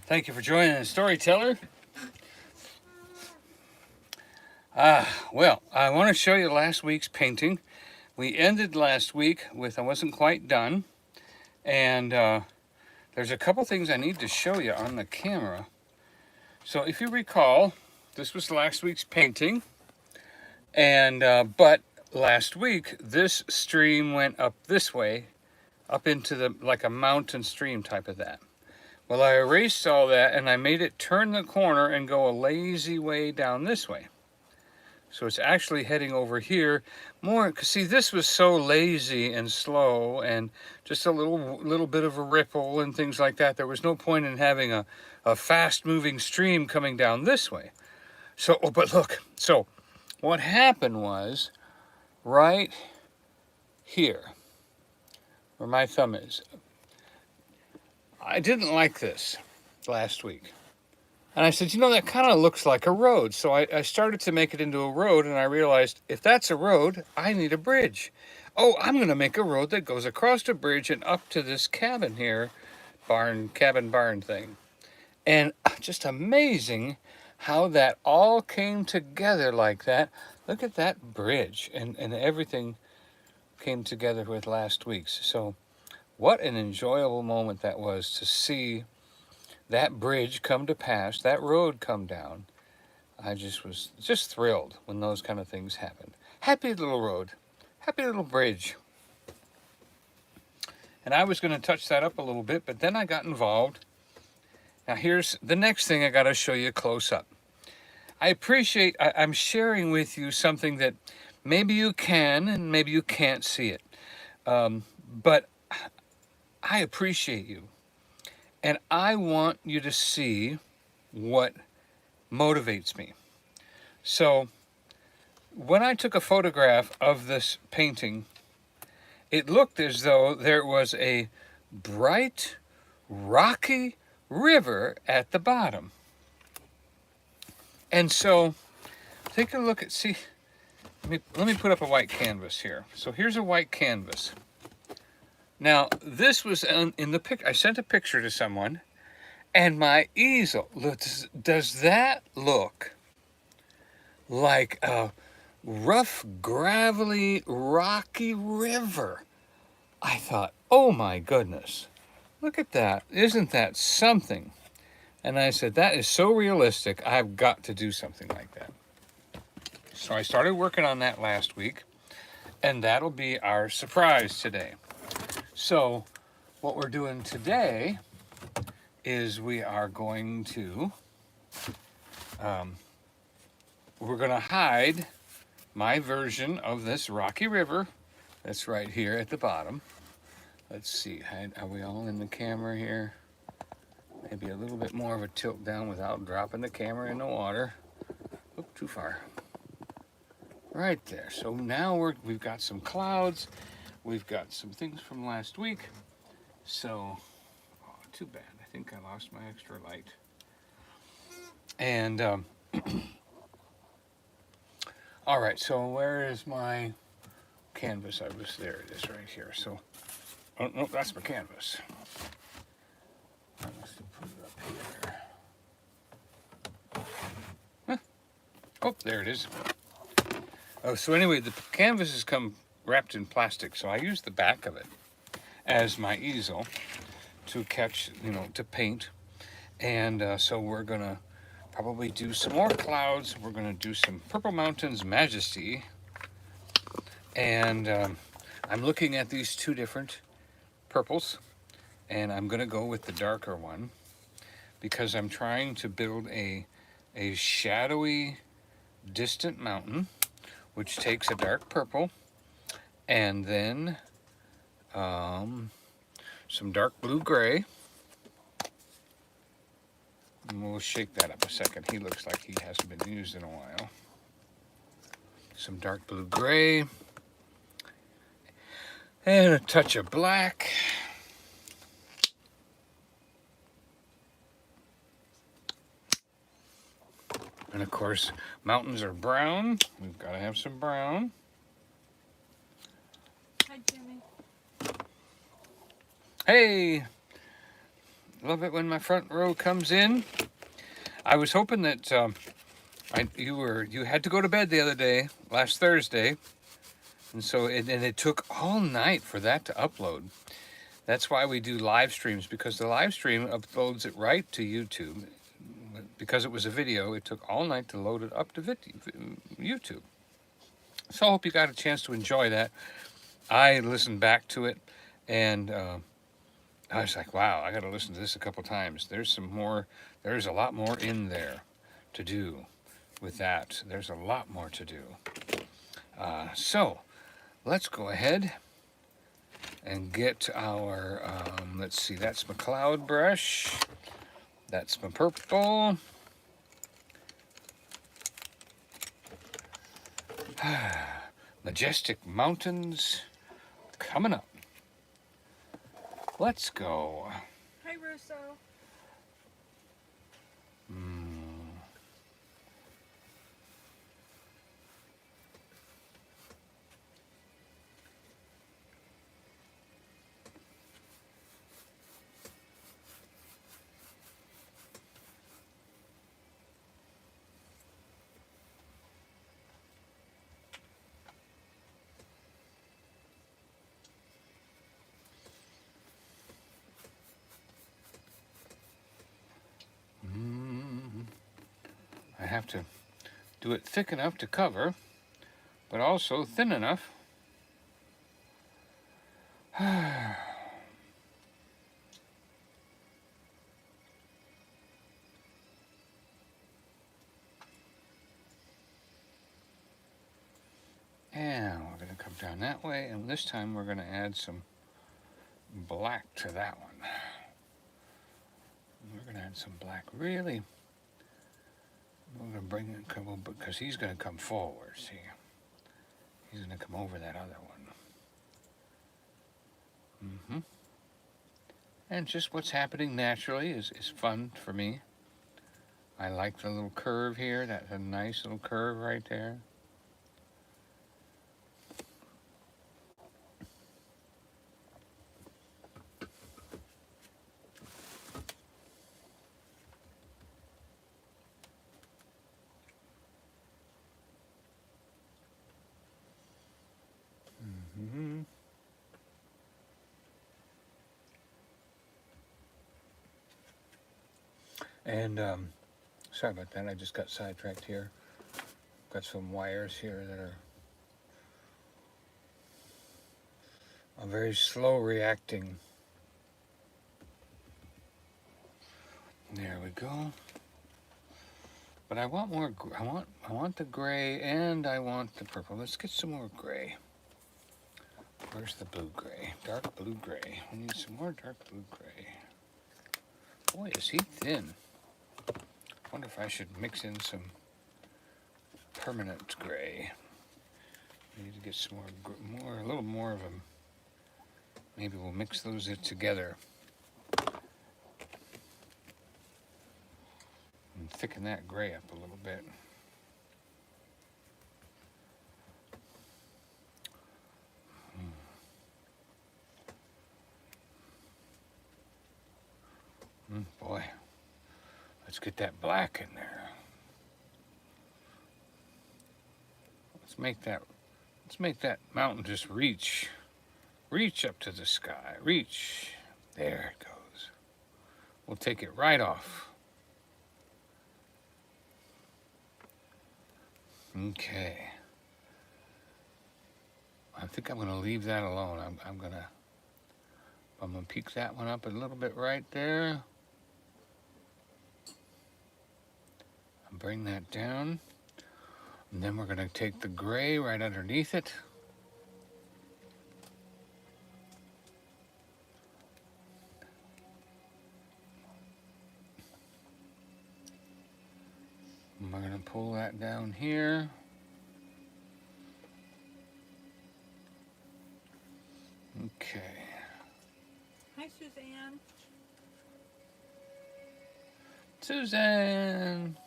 Thank you for joining the Storyteller. Well, I want to show you last week's painting. We ended last week with I wasn't quite done, and there's a couple things I need to show you on the camera. So if you recall, this was last week's painting, and but last week this stream went up this way, up into the like a mountain stream type of that. Well, I erased all that and I made it turn the corner and go a lazy way down this way. So it's actually heading over here more, because see, this was so lazy and slow and just a little bit of a ripple and things like that. There was no point in having a fast moving stream coming down this way. So, oh, but look, so what happened was right here where my thumb is, I didn't like this last week. And I said, you know, that kind of looks like a road. So I started to make it into a road, and I realized if that's a road, I need a bridge. Oh, I'm going to make a road that goes across the bridge and up to this cabin here, cabin barn thing. And just amazing how that all came together like that. Look at that bridge, and everything came together with last week's. So what an enjoyable moment that was to see that bridge come to pass, that road come down. I just was just thrilled when those kind of things happened. Happy little road, happy little bridge. And I was going to touch that up a little bit, but then I got involved. Now here's the next thing I got to show you close up. I'm sharing with you something that maybe you can and maybe you can't see it. But I appreciate you. And I want you to see what motivates me. So when I took a photograph of this painting, it looked as though there was a bright, rocky river at the bottom. And so take a look at, see, let me put up a white canvas here. So here's a white canvas. Now, this was in the picture. I sent a picture to someone, and my easel, does that look like a rough, gravelly, rocky river? I thought, oh my goodness, look at that. Isn't that something? And I said, that is so realistic, I've got to do something like that. So I started working on that last week, and that'll be our surprise today. So what we're doing today is we are going to, we're going to hide my version of this rocky river that's right here at the bottom. Let's see, are we all in the camera here? Maybe a little bit more of a tilt down without dropping the camera in the water. Oop, too far. Right there. So now we've got some clouds. We've got some things from last week. So, oh, too bad. I think I lost my extra light. And, all right, so where is my canvas? There it is right here. So, oh, no, that's my canvas. I must have put it up here. Huh. Oh, there it is. Oh, so anyway, the canvas has come wrapped in plastic, so I use the back of it as my easel to catch, to paint. And so we're gonna probably do some more clouds. We're gonna do some Purple Mountains Majesty. And I'm looking at these two different purples, and I'm gonna go with the darker one because I'm trying to build a shadowy, distant mountain, which takes a dark purple and then some dark blue gray. And we'll shake that up a second. He looks like he hasn't been used in a while. Some dark blue gray and a touch of black. And of course, mountains are brown. We've got to have some brown. Hi, Jimmy. Hey! Love it when my front row comes in. I was hoping that you had to go to bed the other day, last Thursday, and so it took all night for that to upload. That's why we do live streams, because the live stream uploads it right to YouTube. Because it was a video, it took all night to load it up to YouTube. So I hope you got a chance to enjoy that. I listened back to it, and I was like, wow, I got to listen to this a couple times. There's a lot more in there to do with that. There's a lot more to do. So let's go ahead and get our, let's see, that's my cloud brush. That's my purple. Majestic Mountains coming up. Let's go. Hi, Russo. I have to do it thick enough to cover, but also thin enough. And we're going to come down that way, and this time we're going to add some black to that one. We're going to add some black, really. We're going to bring it, because he's going to come forward, see. He's going to come over that other one. And just what's happening naturally is fun for me. I like the little curve here. That's a nice little curve right there. And sorry about that, I just got sidetracked here. Got some wires here that are very slow reacting. There we go. But I want more. I want the gray and I want the purple. Let's get some more gray. Where's the blue gray? Dark blue gray. We need some more dark blue gray. Boy, is he thin. Wonder if I should mix in some permanent gray. We need to get some more, a little more of them. Maybe we'll mix those together and thicken that gray up a little bit. Boy, let's get that black in there. Let's make that mountain just reach up to the sky. Reach. There it goes. We'll take it right off. Okay. I think I'm gonna leave that alone. I'm gonna peek that one up a little bit right there. Bring that down, and then we're going to take the gray right underneath it. And we're going to pull that down here. Okay. Hi, Suzanne. Suzanne!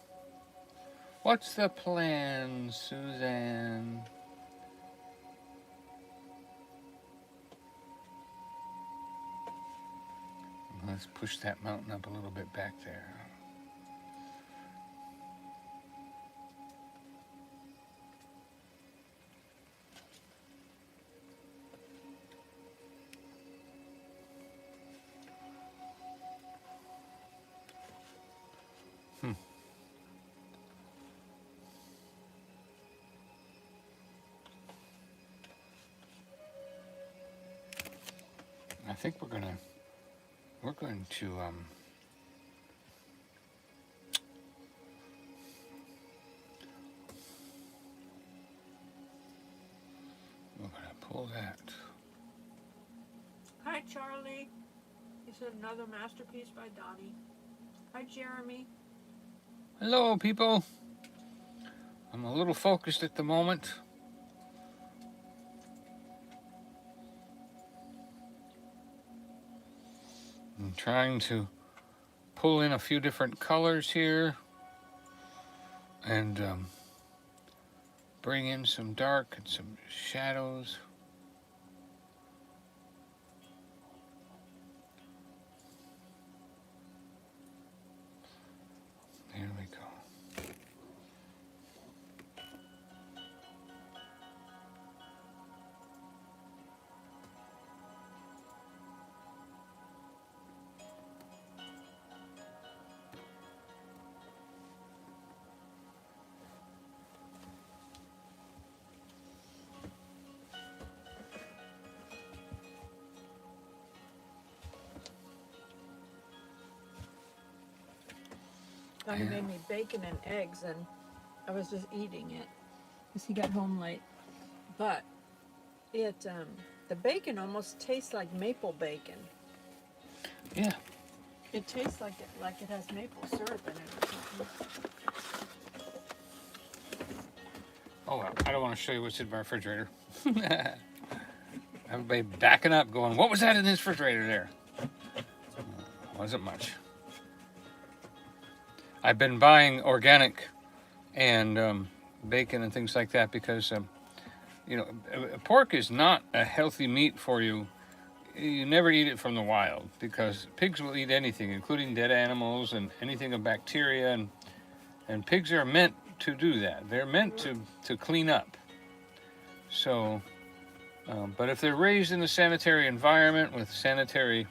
What's the plan, Suzanne? Let's push that mountain up a little bit back there. I think we're going to we're going to pull that. Hi, Charlie. He said another masterpiece by Donny. Hi, Jeremy. Hello, people. I'm a little focused at the moment. I'm trying to pull in a few different colors here and bring in some dark and some shadows. There we go. Donny made me bacon and eggs, and I was just eating it because he got home late. But it, the bacon almost tastes like maple bacon. Yeah. It tastes like it has maple syrup in it or something. Oh, well, I don't want to show you what's in my refrigerator. Everybody backing up going, what was that in this refrigerator there? Wasn't much. I've been buying organic and bacon and things like that because, you know, pork is not a healthy meat for you. You never eat it from the wild because pigs will eat anything, including dead animals and anything of bacteria. And pigs are meant to do that. They're meant to clean up. So, but if they're raised in a sanitary environment with sanitary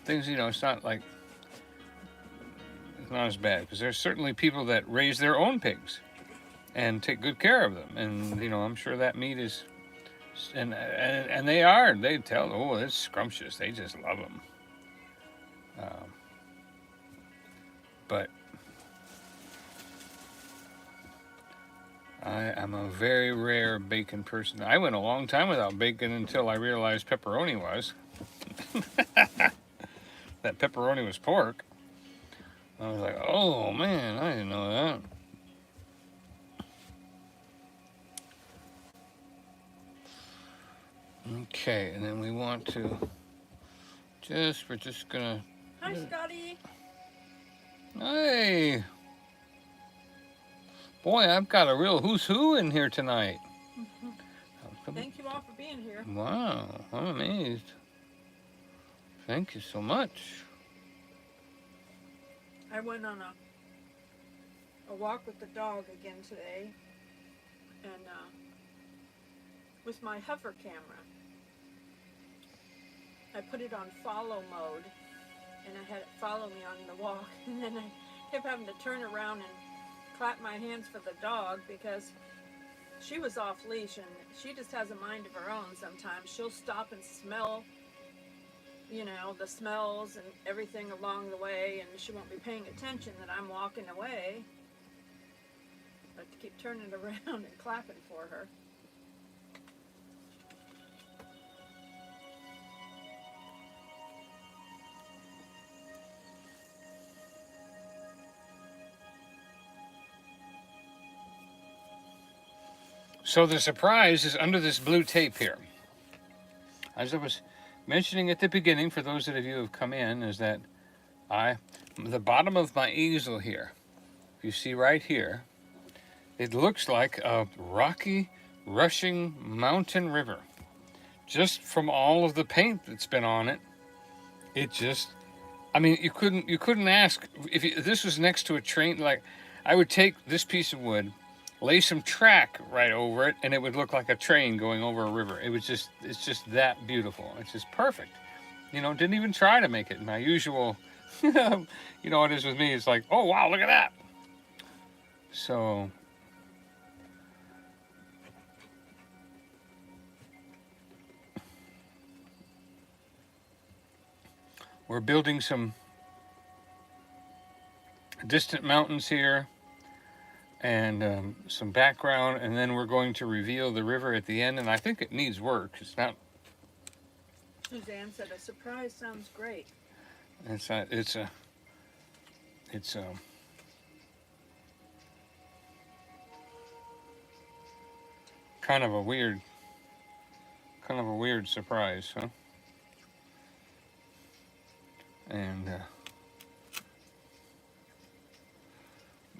things, you know, it's not like, it's not as bad because there's certainly people that raise their own pigs and take good care of them. And, you know, I'm sure that meat is, and they tell, oh, it's scrumptious. They just love them. But I am a very rare bacon person. I went a long time without bacon until I realized pepperoni was. That pepperoni was pork. I was like, oh man, I didn't know that. Okay, and then we want to we're just gonna. Hi, Scotty. Hey. Boy, I've got a real who's who in here tonight. Thank you all for being here. Wow, I'm amazed. Thank you so much. I went on a walk with the dog again today, and with my hover camera. I put it on follow mode, and I had it follow me on the walk, and then I kept having to turn around and clap my hands for the dog because she was off leash, and she just has a mind of her own sometimes. She'll stop and smell, you know, the smells and everything along the way, and she won't be paying attention that I'm walking away. But to keep turning around and clapping for her. So the surprise is under this blue tape here. As I was mentioning at the beginning, for those of you who have come in, is that the bottom of my easel here, you see right here, it looks like a rocky, rushing mountain river. Just from all of the paint that's been on it it just, I mean, you couldn't ask if this was next to a train. Like, I would take this piece of wood, lay some track right over it, and it would look like a train going over a river. It's just that beautiful. It's just perfect. You know, didn't even try to make it my usual. You know what it is with me. It's like, oh wow, look at that. So. We're building some distant mountains here and some background, and then we're going to reveal the river at the end, and I think it needs work. It's not. Suzanne said a surprise sounds great. It's a. Kind of a weird surprise, huh? And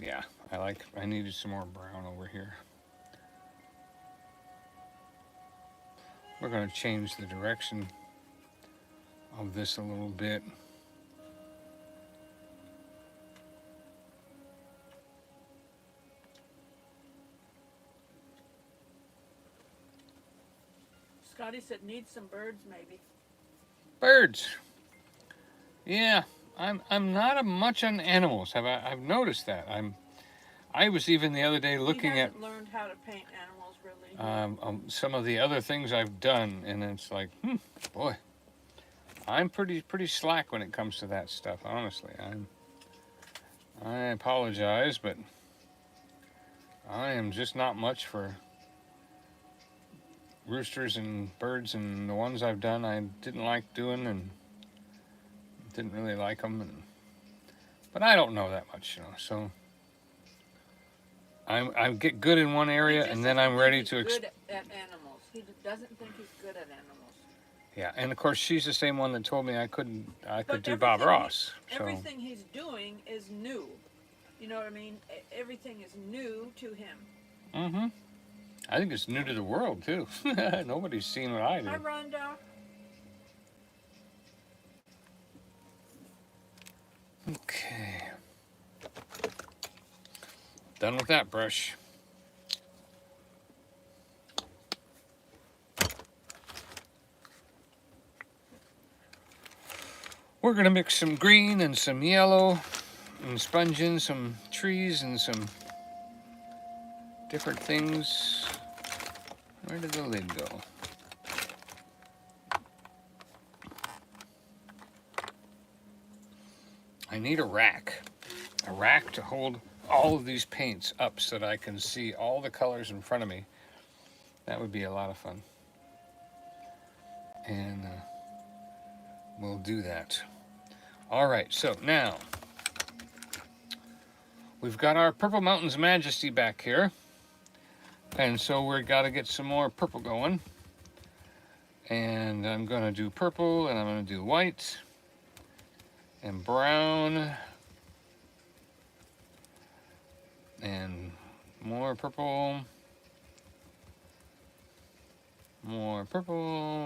yeah, I needed some more brown over here. We're going to change the direction of this a little bit. Scotty said need some birds maybe. Birds. Yeah, I'm not much on animals. I've noticed that. I was even the other day looking at learned how to paint animals really. Some of the other things I've done, and it's like, boy, I'm pretty slack when it comes to that stuff. Honestly, I apologize, but I am just not much for roosters and birds, and the ones I've done I didn't like doing and didn't really like them, but I don't know that much, you know. So I get good in one area, and then I'm ready to. Good at animals. He doesn't think he's good at animals. Yeah, and of course she's the same one that told me I could do Bob Ross. Everything he's doing is new. You know what I mean? Everything is new to him. Mm-hmm. I think it's new to the world too. Nobody's seen what I do. Hi, Rhonda. Okay. Done with that brush. We're going to mix some green and some yellow and sponge in some trees and some different things. Where did the lid go? I need a rack to hold all of these paints up so that I can see all the colors in front of me. That would be a lot of fun. And we'll do that. All right, so now we've got our Purple Mountains Majesty back here. And so we've got to get some more purple going. And I'm going to do purple, and I'm going to do white and brown and more purple,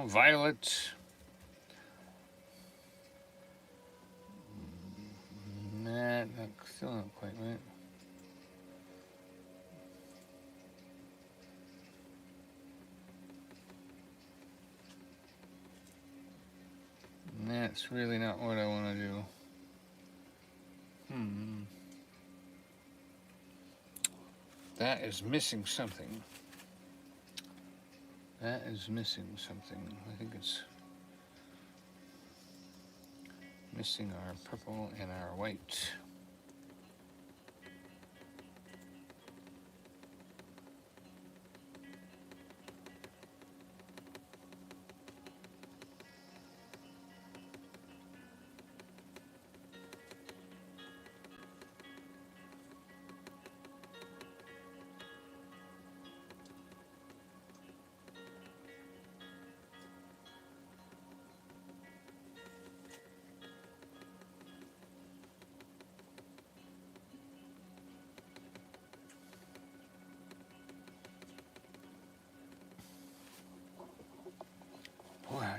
violet. That's still not quite right. That's really not what I want to do. That is missing something. I think it's missing our purple and our white.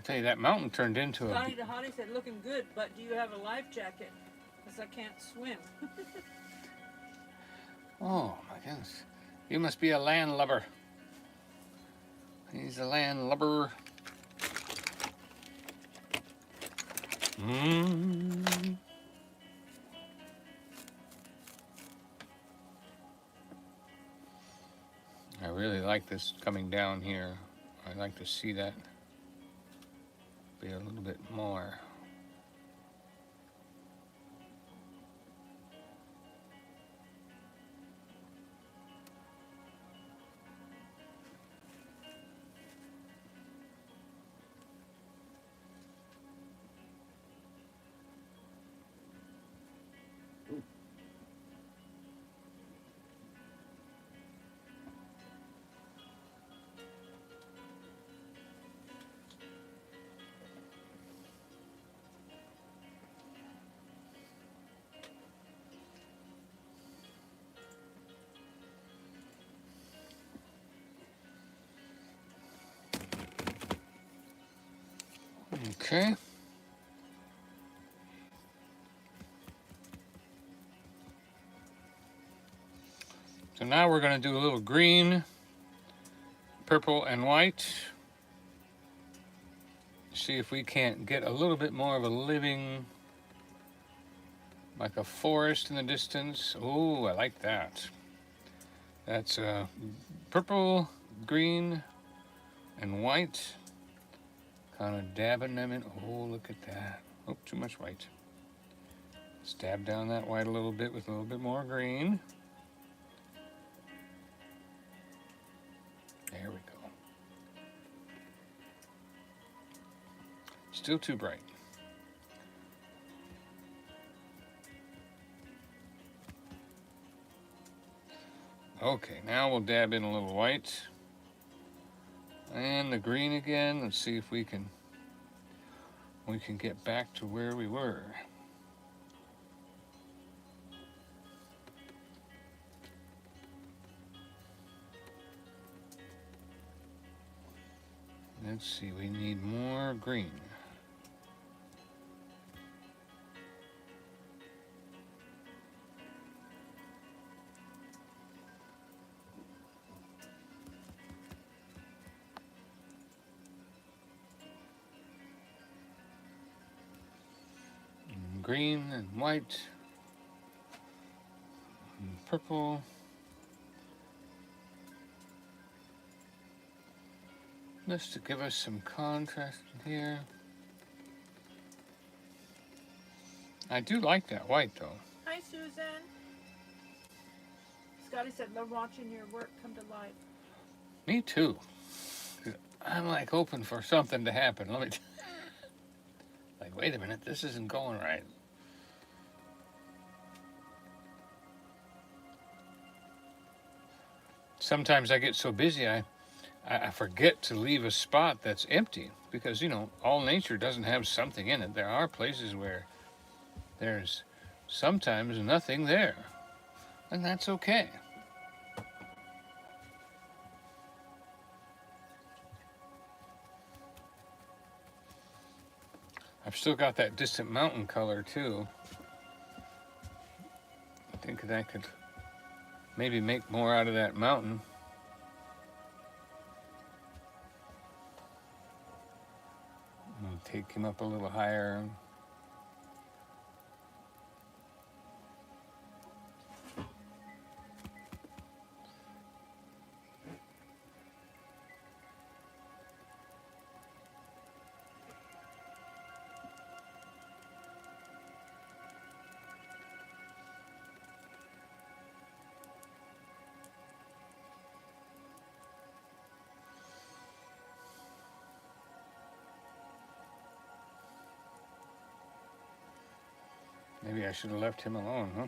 tell you, that mountain turned into a... Donny the Hottie said, looking good, but do you have a life jacket? Because I can't swim. Oh, my goodness. You must be a landlubber. He's a landlubber. Mmm. I really like this coming down here. I'd like to see that be a little bit more. Okay. So now we're going to do a little green, purple, and white. See if we can't get a little bit more of a living, like a forest in the distance. Oh, I like that. That's purple, green, and white. Kind of dabbing them in. Oh, look at that. Oh, too much white. Let's dab down that white a little bit with a little bit more green. There we go. Still too bright. Okay, now we'll dab in a little white. And the green again. Let's see if we can get back to where we were. Let's see, we need more green. Green and white and purple. Just to give us some contrast here. I do like that white though. Hi, Susan. Scotty said, love watching your work come to life. Me too. I'm like hoping for something to happen. Let me like, wait a minute, this isn't going right. Sometimes I get so busy I forget to leave a spot that's empty because, you know, all nature doesn't have something in it. There are places where there's sometimes nothing there, and that's okay. I've still got that distant mountain color too. I think that I could maybe make more out of that mountain. I'll take him up a little higher. Maybe I should have left him alone, huh?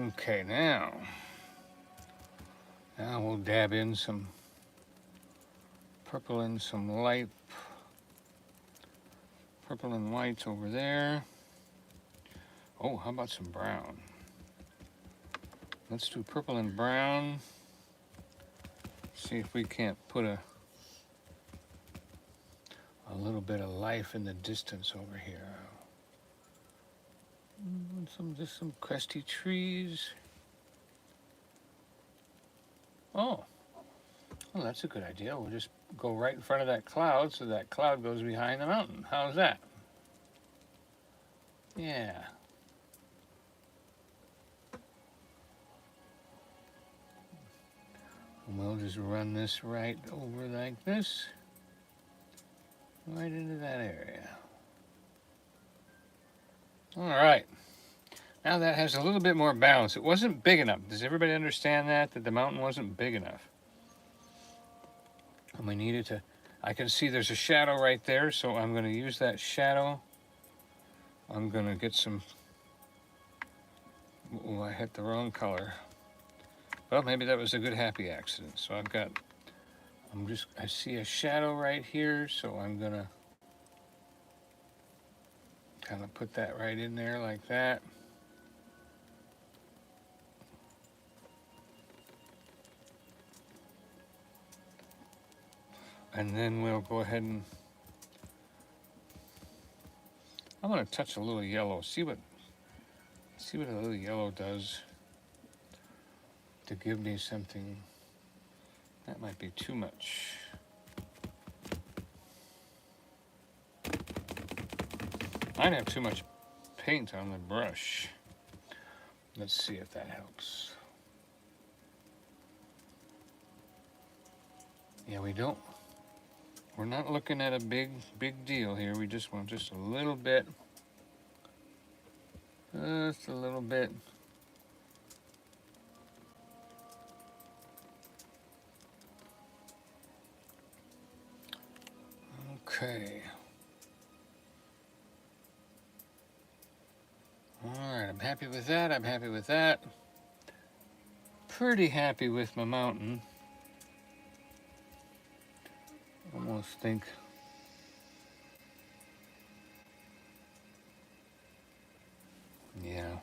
Okay, now we'll dab in some purple and some light purple and whites over there. Oh, how about some brown? Let's do purple and brown. See if we can't put a little bit of life in the distance over here. Just some cresty trees. Oh, well, that's a good idea. We'll just go right in front of that cloud so that cloud goes behind the mountain. How's that? Yeah. And we'll just run this right over like this. Right into that area. All right. Now that has a little bit more balance. It wasn't big enough. Does everybody understand that the mountain wasn't big enough? And we needed to, I can see there's a shadow right there, so I'm going to use that shadow. I'm going to get some, oh, I hit the wrong color. Well, maybe that was a good happy accident. So I've got, I see a shadow right here, so I'm going to kind of put that right in there like that. And then we'll go ahead and, I'm going to touch a little yellow. See what a little yellow does to give me something. That might be too much. Might have too much paint on the brush. Let's see if that helps. Yeah, we're not looking at a big deal here. We just want just a little bit. Just a little bit. Okay. All right, I'm happy with that. I'm happy with that. Pretty happy with my mountain. Almost think. Yeah.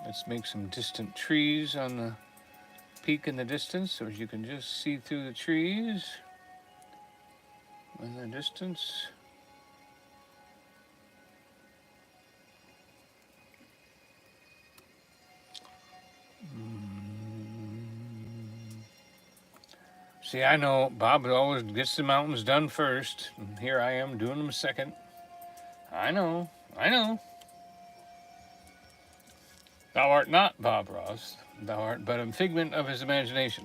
Let's make some distant trees on the peak in the distance so you can just see through the trees in the distance. See, I know Bob always gets the mountains done first, and here I am doing them second. I know. Thou art not Bob Ross, thou art but a figment of his imagination.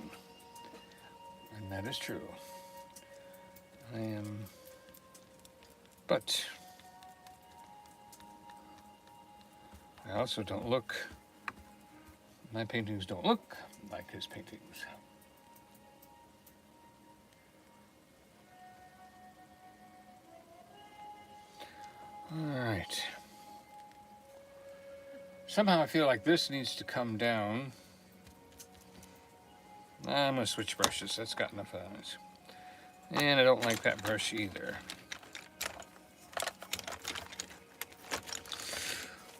And that is true. I am, but I also don't look, my paintings don't look like his paintings. All right. Somehow I feel like this needs to come down. I'm going to switch brushes. That's got enough of it. And I don't like that brush either.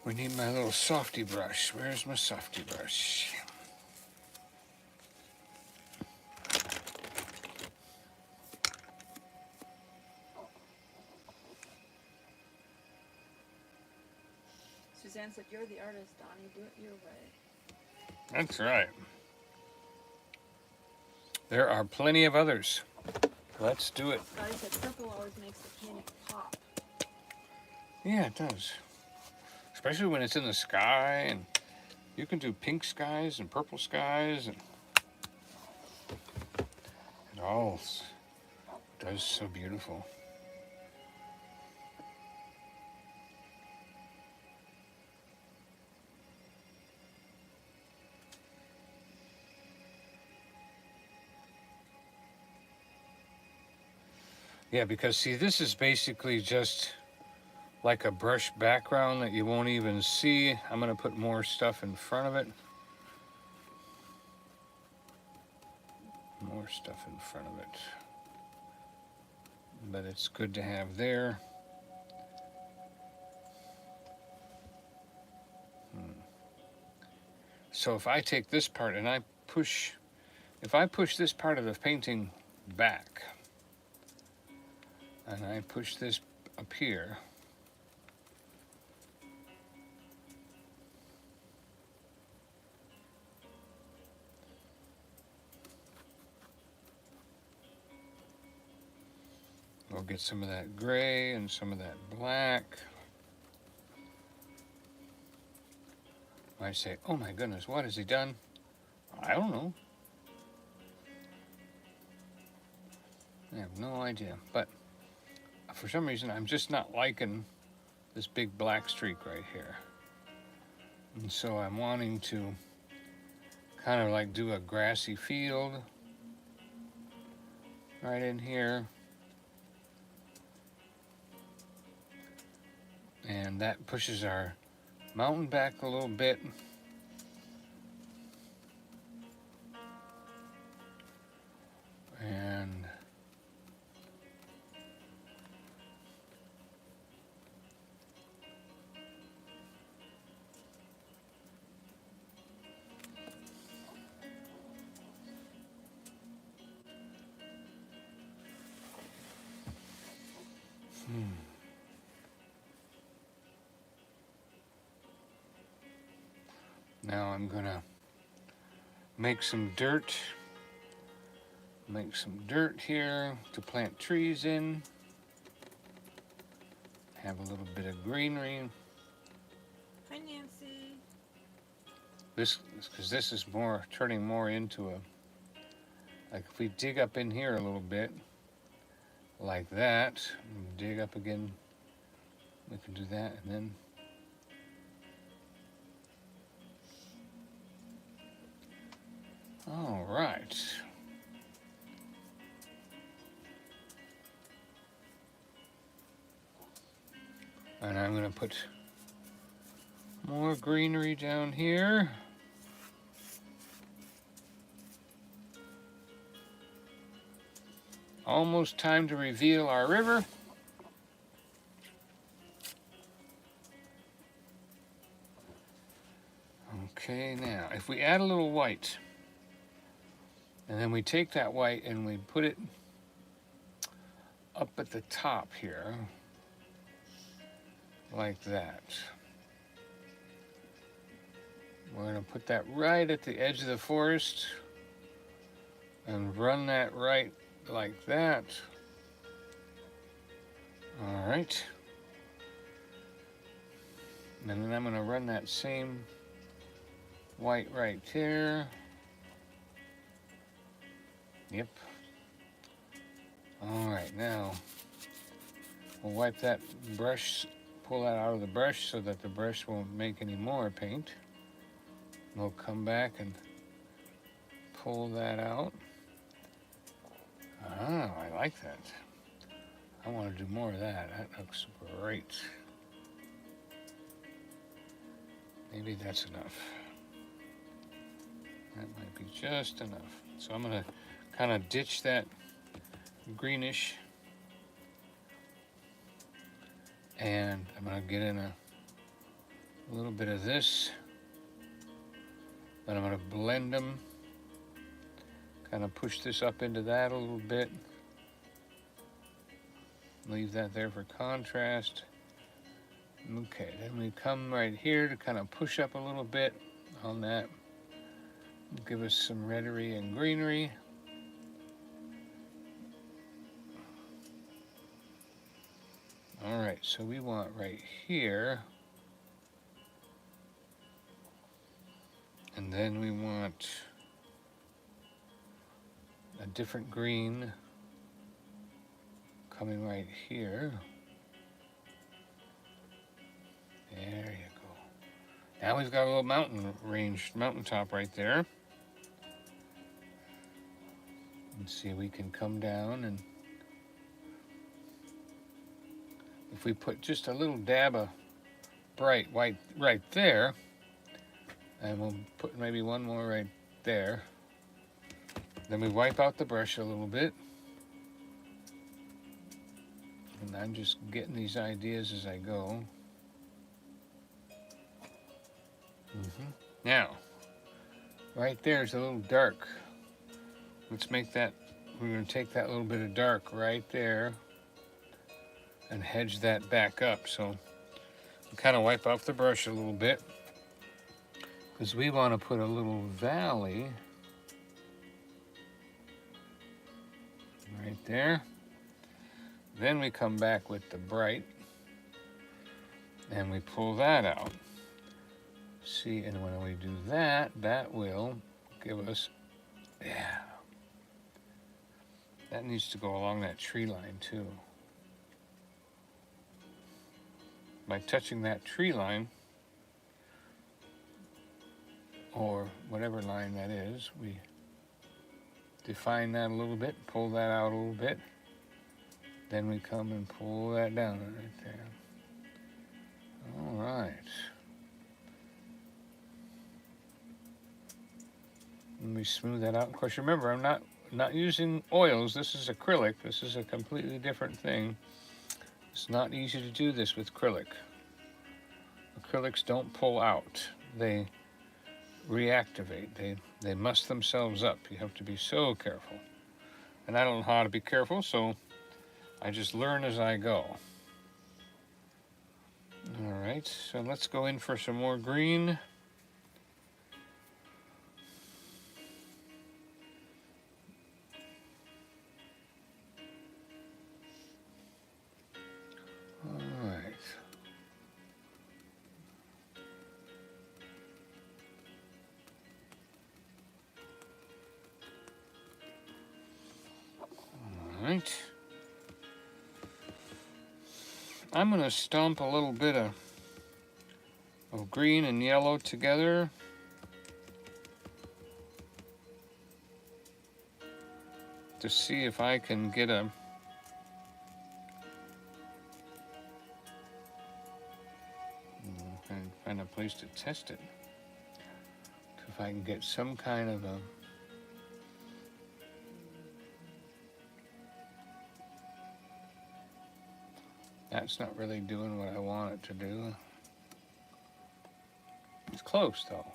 We need my little softy brush. Where's my softy brush? Suzanne said, "You're the artist, Donnie. Do it your way." That's right. There are plenty of others. Let's do it. Donnie said purple always makes the painting pop. Yeah, it does. Especially when it's in the sky, and you can do pink skies and purple skies, and it all does so beautiful. Yeah, because see, this is basically just like a brush background that you won't even see. I'm going to put more stuff in front of it. More stuff in front of it. But it's good to have there. So if I take this part and if I push this part of the painting back, and I push this up here, we'll get some of that gray and some of that black. I say, oh my goodness, what has he done? I don't know. I have no idea. But for some reason, I'm just not liking this big black streak right here. And so I'm wanting to kind of like do a grassy field right in here. And that pushes our mountain back a little bit. And now I'm gonna make some dirt. Make some dirt here to plant trees in. Have a little bit of greenery. Hi, Nancy. Because this is more turning more into a, like if we dig up in here a little bit, like that, and dig up again, we can do that, and then all right. And I'm going to put more greenery down here. Almost time to reveal our river. Okay, now if we add a little white, and then we take that white and we put it up at the top here, like that. We're going to put that right at the edge of the forest and run that right like that. All right. And then I'm going to run that same white right there. Yep. All right, now we'll wipe that brush, pull that out of the brush so that the brush won't make any more paint. We'll come back and pull that out. Ah, I like that. I want to do more of that. That looks great. Maybe that's enough. That might be just enough. So I'm going to kind of ditch that greenish, and I'm going to get in a little bit of this. Then I'm going to blend them, kind of push this up into that a little bit. Leave that there for contrast. Okay, then we come right here to kind of push up a little bit on that. Give us some reddery and greenery. All right, so we want right here, and then we want a different green coming right here. There you go. Now we've got a little mountaintop right there. And see, we can come down, and if we put just a little dab of bright white right there, and we'll put maybe one more right there. Then we wipe out the brush a little bit. And I'm just getting these ideas as I go. Now, right there is a little dark. Let's make that, we're going to take that little bit of dark right there and hedge that back up. So we kind of wipe off the brush a little bit because we want to put a little valley right there. Then we come back with the bright and we pull that out. See, and when we do that, that will give us, yeah. That needs to go along that tree line too. By touching that tree line, or whatever line that is, we define that a little bit, pull that out a little bit. Then we come and pull that down right there. All right. Let me smooth that out. Of course, remember, I'm not using oils. This is acrylic. This is a completely different thing. It's not easy to do this with acrylic. Acrylics don't pull out. They reactivate. They muss themselves up. You have to be so careful. And I don't know how to be careful, so I just learn as I go. All right, so let's go in for some more green. All right. All right. I'm going to stomp a little bit of green and yellow together. To see if I can get a find a place to test it. If I can get some kind of a that's not really doing what I want it to do. It's close though.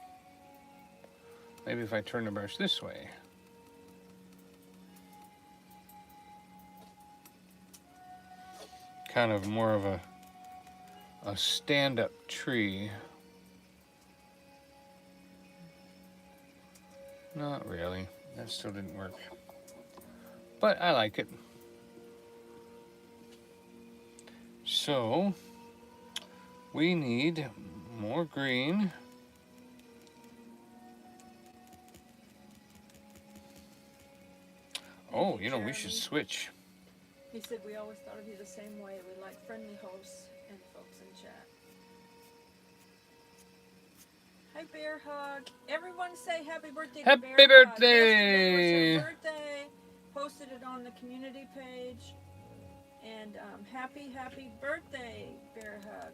Maybe if I turn the brush this way. Kind of more of a stand-up tree. Not really. That still didn't work. But I like it. So, we need more green. Oh, you know, we should switch. He said we always thought of you the same way. We like friendly hosts and folks in chat. Hi, Bear Hug. Everyone say happy birthday to Bear Hug. Happy birthday! Yesterday was her birthday. Posted it on the community page. And happy birthday, Bear Hug.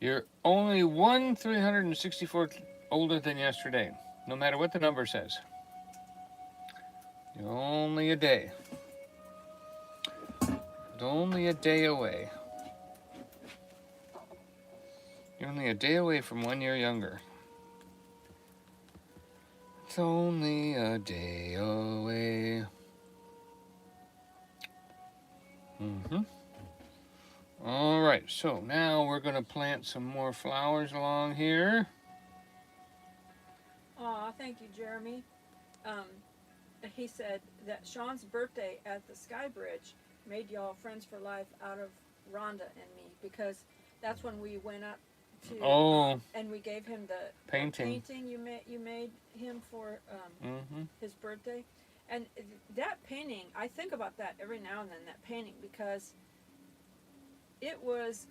You're only 1/364 older than yesterday, no matter what the number says. You're only a day. It's only a day away. You're only a day away from 1 year younger. It's only a day away. All right, so now we're going to plant some more flowers along here. Aw, thank you, Jeremy. He said that Sean's birthday at the Sky Bridge made y'all friends for life out of Rhonda and me, because that's when we went up to and we gave him the painting you made him for his birthday. And that painting, I think about that every now and then, that painting, because it was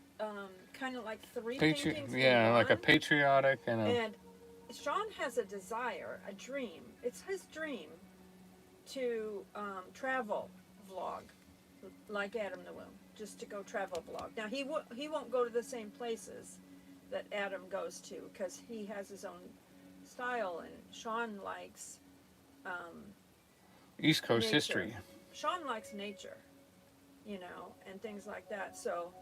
kind of like three paintings. Yeah, like a patriotic and a... And Sean has a desire, a dream. It's his dream to travel vlog like Adam the Womb. just to go travel vlog. Now he won't go to the same places that Adam goes to because he has his own style, and Sean likes East Coast nature. history. Sean likes nature, you know, and things like that. So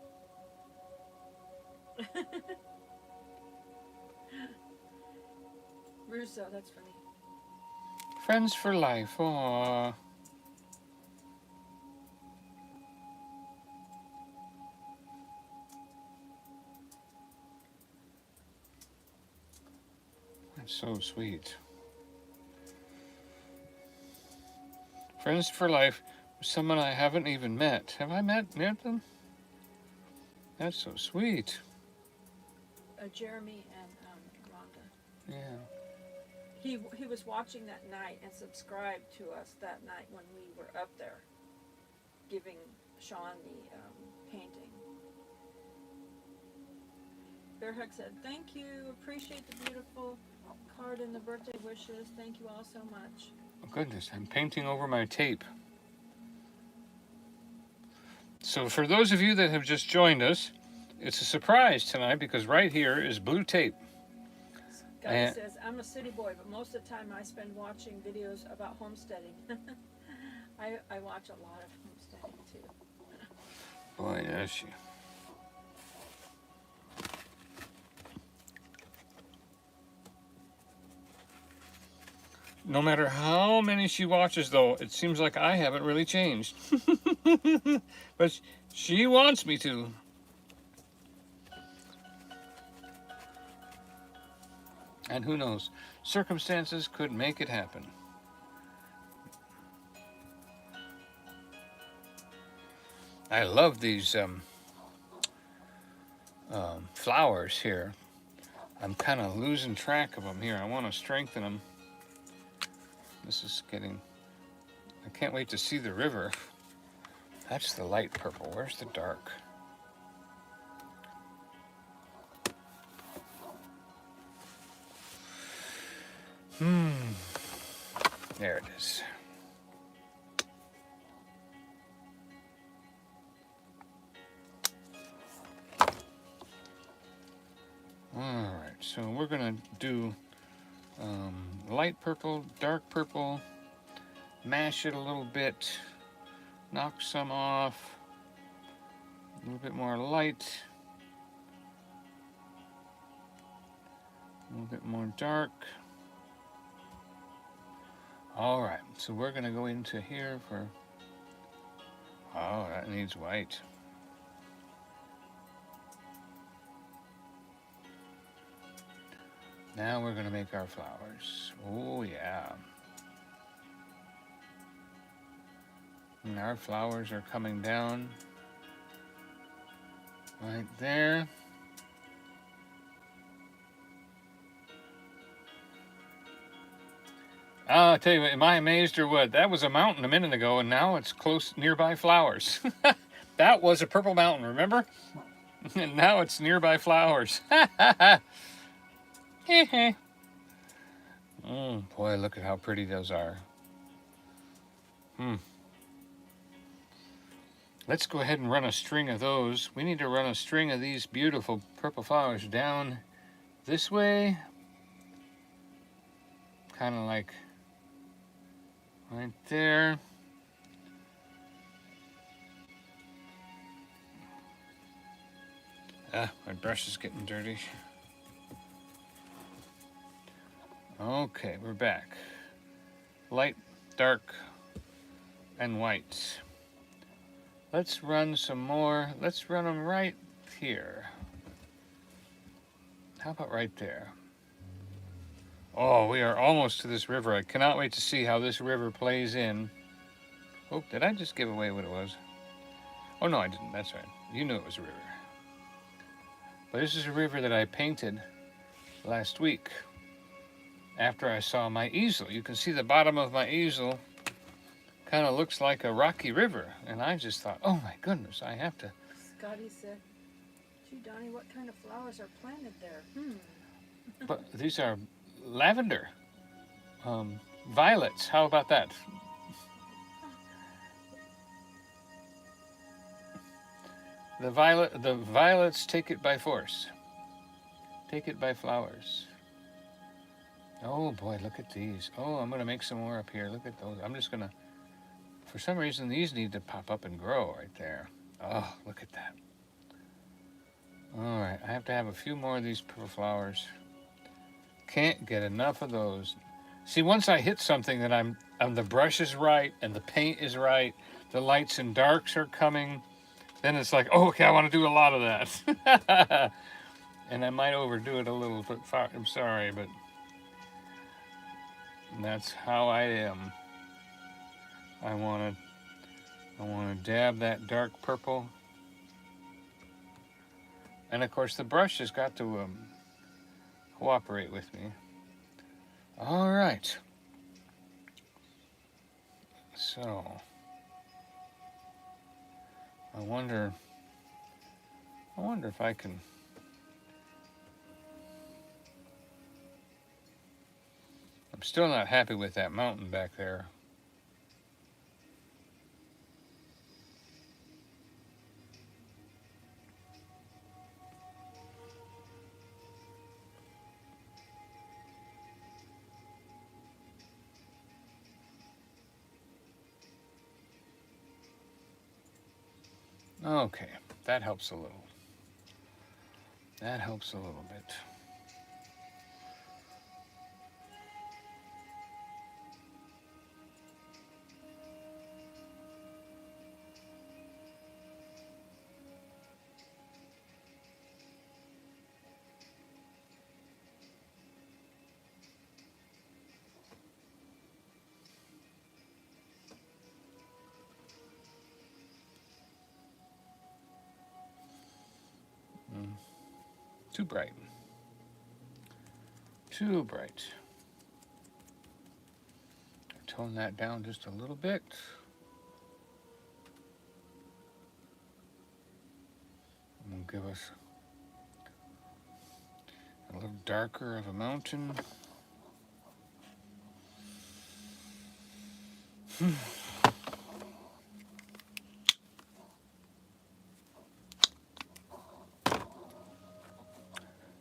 Russo, that's funny. Friends for life. Aww. That's so sweet. Friends for life. Someone I haven't even met. Have I met them? That's so sweet. Jeremy and Rhonda. Yeah. He was watching that night and subscribed to us that night when we were up there giving Sean the painting. Bearhug said, "Thank you. Appreciate the beautiful card and the birthday wishes. Thank you all so much." Oh, goodness, I'm painting over my tape. So for those of you that have just joined us, it's a surprise tonight because right here is blue tape. Guy says, "I'm a city boy, but most of the time I spend watching videos about homesteading." I watch a lot of homesteading too. Boy, does she. No matter how many she watches, though, it seems like I haven't really changed. But she wants me to. And who knows, circumstances could make it happen. I love these flowers here. I'm kind of losing track of them here. I want to strengthen them. This is getting... I can't wait to see the river. That's the light purple. Where's the dark? There it is. All right, so we're gonna do light purple, dark purple, mash it a little bit, knock some off, a little bit more light, a little bit more dark. All right, so we're gonna go into here for, oh, that needs white. Now we're gonna make our flowers. Oh yeah. And our flowers are coming down right there. I'll tell you what, am I amazed or what? That was a mountain a minute ago, and now it's close, nearby flowers. That was a purple mountain, remember? And now it's nearby flowers. Oh boy, look at how pretty those are. Let's go ahead and run a string of those. We need to run a string of these beautiful purple flowers down this way. Kind of like right there. My brush is getting dirty. Okay, we're back. Light, dark, and white. Let's run some more. Let's run them right here. How about right there? Oh, we are almost to this river. I cannot wait to see how this river plays in. Oh, did I just give away what it was? Oh, no, I didn't. That's right. You knew it was a river. But this is a river that I painted last week after I saw my easel. You can see the bottom of my easel kind of looks like a rocky river. And I just thought, oh my goodness, I have to. Scotty said, "Gee, Donny, what kind of flowers are planted there?" But these are lavender, violets. How about that? The violets take it by force. Take it by flowers. Oh boy, look at these. Oh, I'm gonna make some more up here. Look at those. I'm just gonna, for some reason, these need to pop up and grow right there. Oh, look at that. All right, I have to have a few more of these purple flowers. Can't get enough of those. See, once I hit something that I'm the brush is right and the paint is right, the lights and darks are coming, then it's like, oh, okay, I want to do a lot of that. And I might overdo it a little bit. I'm sorry, but that's how I am. I want to dab that dark purple. And of course the brush has got to cooperate with me. All right. So I wonder if I can. I'm still not happy with that mountain back there. Okay, that helps a little. That helps a little bit. Too bright. Too bright. Tone that down just a little bit. And we'll give us a little darker of a mountain.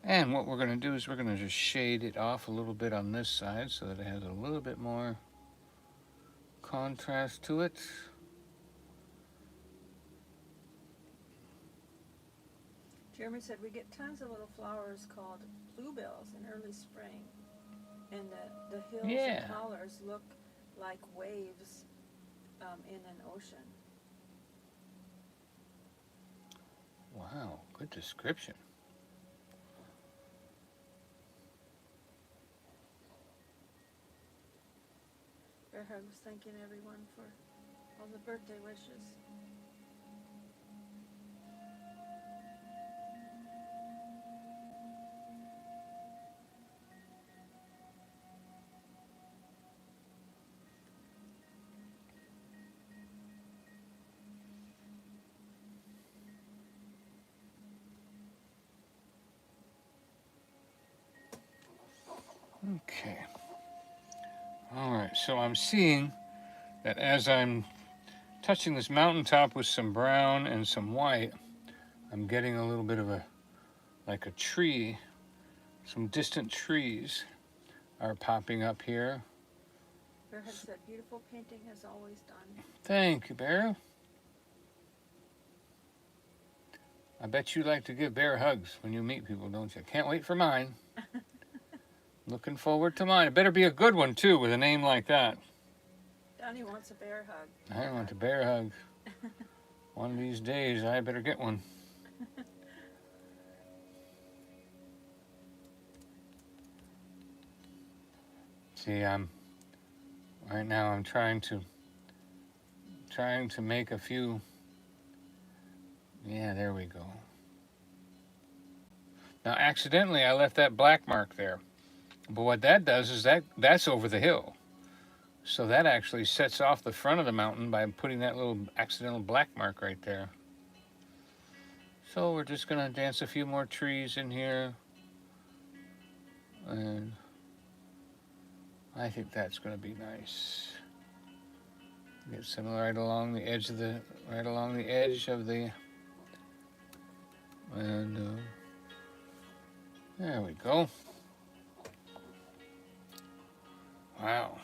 And what we're going to do is we're going to just shade it off a little bit on this side so that it has a little bit more contrast to it. Jeremy said we get tons of little flowers called bluebells in early spring, and the hills and colors look like waves in an ocean. Wow, good description. Bear Hug was thanking everyone for all the birthday wishes. Okay. All right, so I'm seeing that as I'm touching this mountaintop with some brown and some white, I'm getting a little bit of like a tree. Some distant trees are popping up here. Bear Hug said, beautiful painting as always done. Thank you, Bear. I bet you like to give Bear hugs when you meet people, don't you? Can't wait for mine. Looking forward to mine. It better be a good one, too, with a name like that. Donny wants a bear hug. I want a bear hug. One of these days, I better get one. See, right now I'm trying to make a few. Yeah, there we go. Now, accidentally, I left that black mark there. But what that does is that's over the hill. So that actually sets off the front of the mountain by putting that little accidental black mark right there. So we're just going to dance a few more trees in here. And I think that's going to be nice. Get some right along the edge of the And there we go. Wow.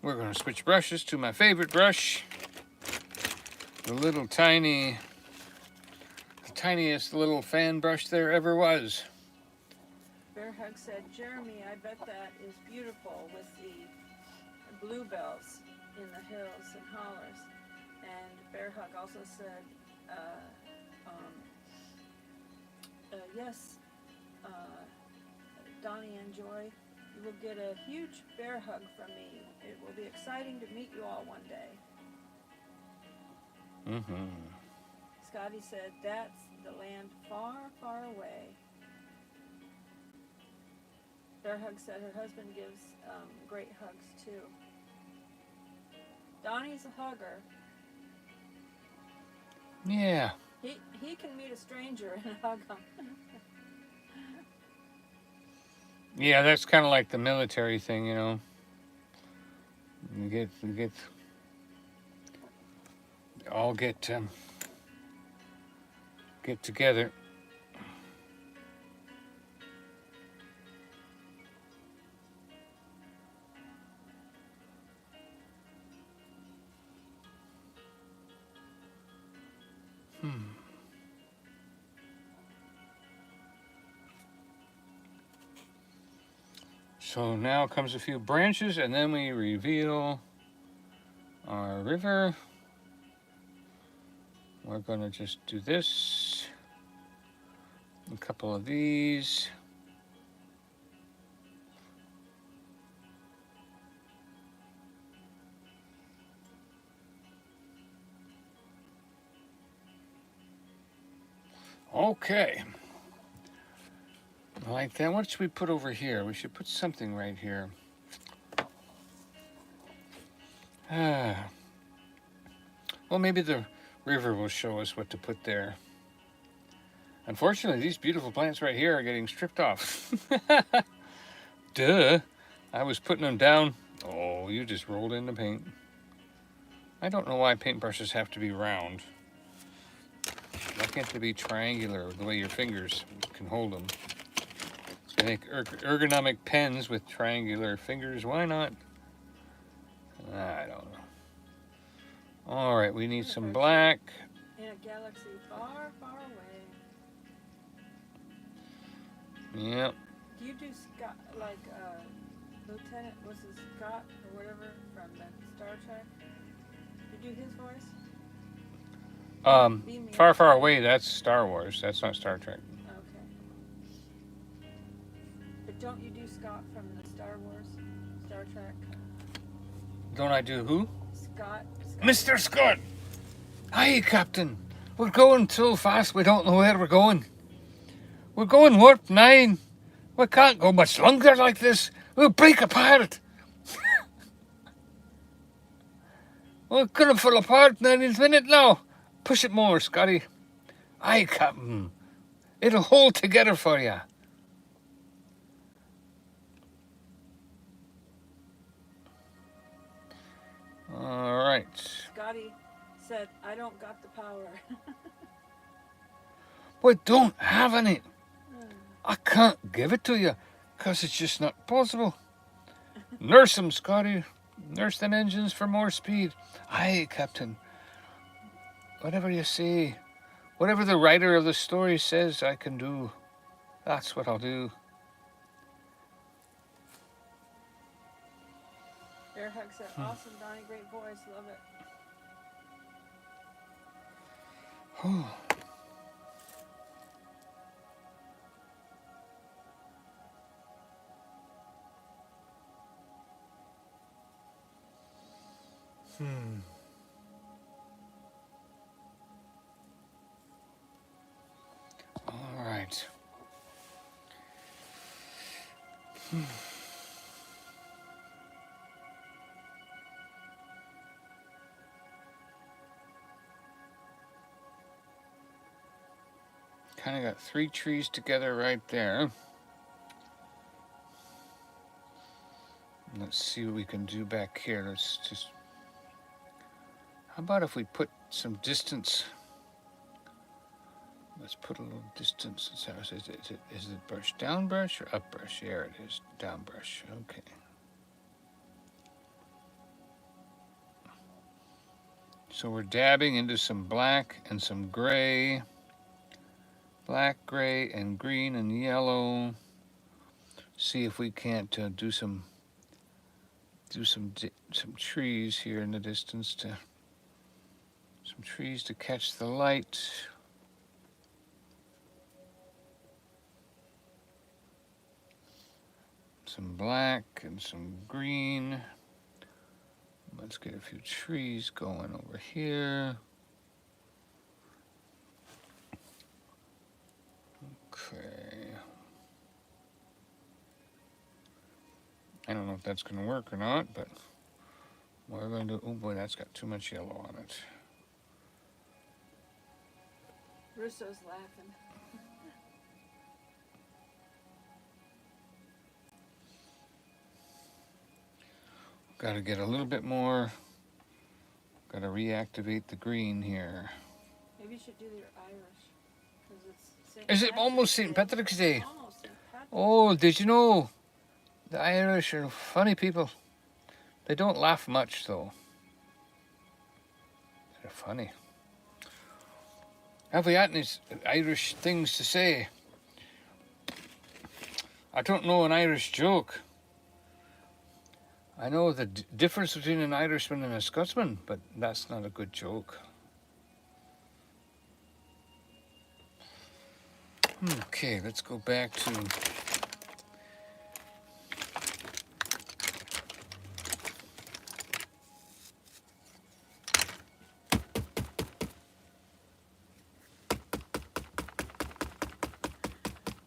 We're going to switch brushes to my favorite brush. The little tiny, the tiniest little fan brush there ever was. Bear Hug said, Jeremy, I bet that is beautiful with the bluebells in the hills and hollers. And Bear Hug also said, yes, Donny and Joy, you will get a huge bear hug from me. It will be exciting to meet you all one day. Mm-hmm. Scotty said, that's the land far, far away. Bear Hug said her husband gives great hugs too. Donnie's a hugger. Yeah. He can meet a stranger and hug him. Yeah, that's kind of like the military thing, you know. We all get together. So now comes a few branches, and then we reveal our river. We're going to just do this, a couple of these. Okay. Like that. What should we put over here? We should put something right here. Well, maybe the river will show us what to put there. Unfortunately, these beautiful plants right here are getting stripped off. Duh. I was putting them down. Oh, you just rolled in the paint. I don't know why paintbrushes have to be round. Why can't they be triangular the way your fingers can hold them? I make ergonomic pens with triangular fingers. Why not? I don't know. All right, we need some black. In a galaxy far, far away. Yep. Do you do Scott, like Lieutenant, was it Scott or whatever from the Star Trek? You do his voice? Far, far away, that's Star Wars. That's not Star Trek. Okay. But don't you do Scott from the Star Wars, Star Trek? Don't I do who? Scott. Mr. Scott! Aye, Captain. We're going so fast we don't know where we're going. We're going warp 9. We can't go much longer like this. We'll break apart. We're gonna fall apart in any minute now. Push it more, Scotty. Aye, Captain. It'll hold together for you. All right. Scotty said, I don't got the power. We don't have any. I can't give it to you because it's just not possible. Nurse them, Scotty. Nurse them engines for more speed. Aye, Captain. Whatever you say, whatever the writer of the story says I can do, that's what I'll do. Bear Hug said, awesome, Donny, great voice, love it. All right. Kind of got 3 trees together right there. Let's see what we can do back here. Let's just... How about if we put some distance. Let's put a little distance. Is it brush, down brush, or up brush? There it is, down brush. Okay. So we're dabbing into some black and some gray. Black, gray, and green and yellow. See if we can't do some trees here in the distance some trees to catch the light. Some black and some green. Let's get a few trees going over here. Okay. I don't know if that's going to work or not, but we're going to do. Oh boy, that's got too much yellow on it. Russo's laughing. Got to get a little bit more. Got to reactivate the green here. Maybe you should do your Irish. 'Cause it's St. Is it Patrick's almost St. Patrick's Day? Almost St. Patrick's. Oh, did you know? The Irish are funny people. They don't laugh much, though. They're funny. Have we got any Irish things to say? I don't know an Irish joke. I know the difference between an Irishman and a Scotsman, but that's not a good joke. Okay, let's go back to...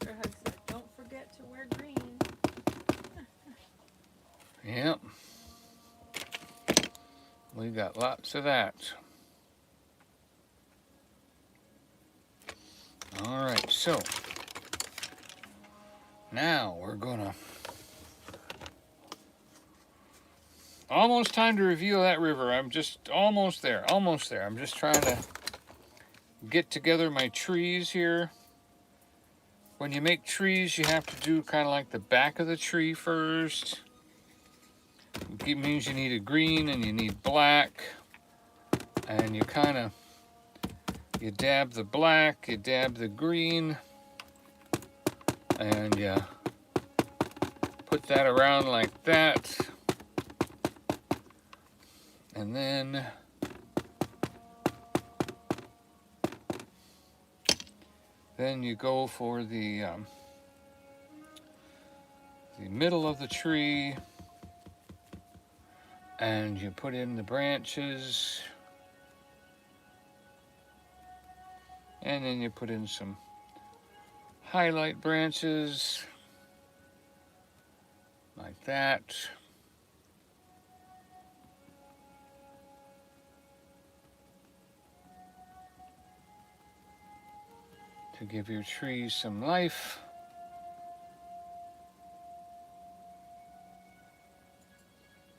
Her husband said, don't forget to wear green. Yep. We got lots of that. All right, so now we're gonna almost time to reveal that river. I'm just almost there. I'm just trying to get together my trees here. When you make trees, you have to do kind of like the back of the tree first. It means you need a green and you need black, and you dab the black, you dab the green, and you put that around like that, and then you go for the middle of the tree, and you put in the branches, and then you put in some highlight branches like that. To give your tree some life.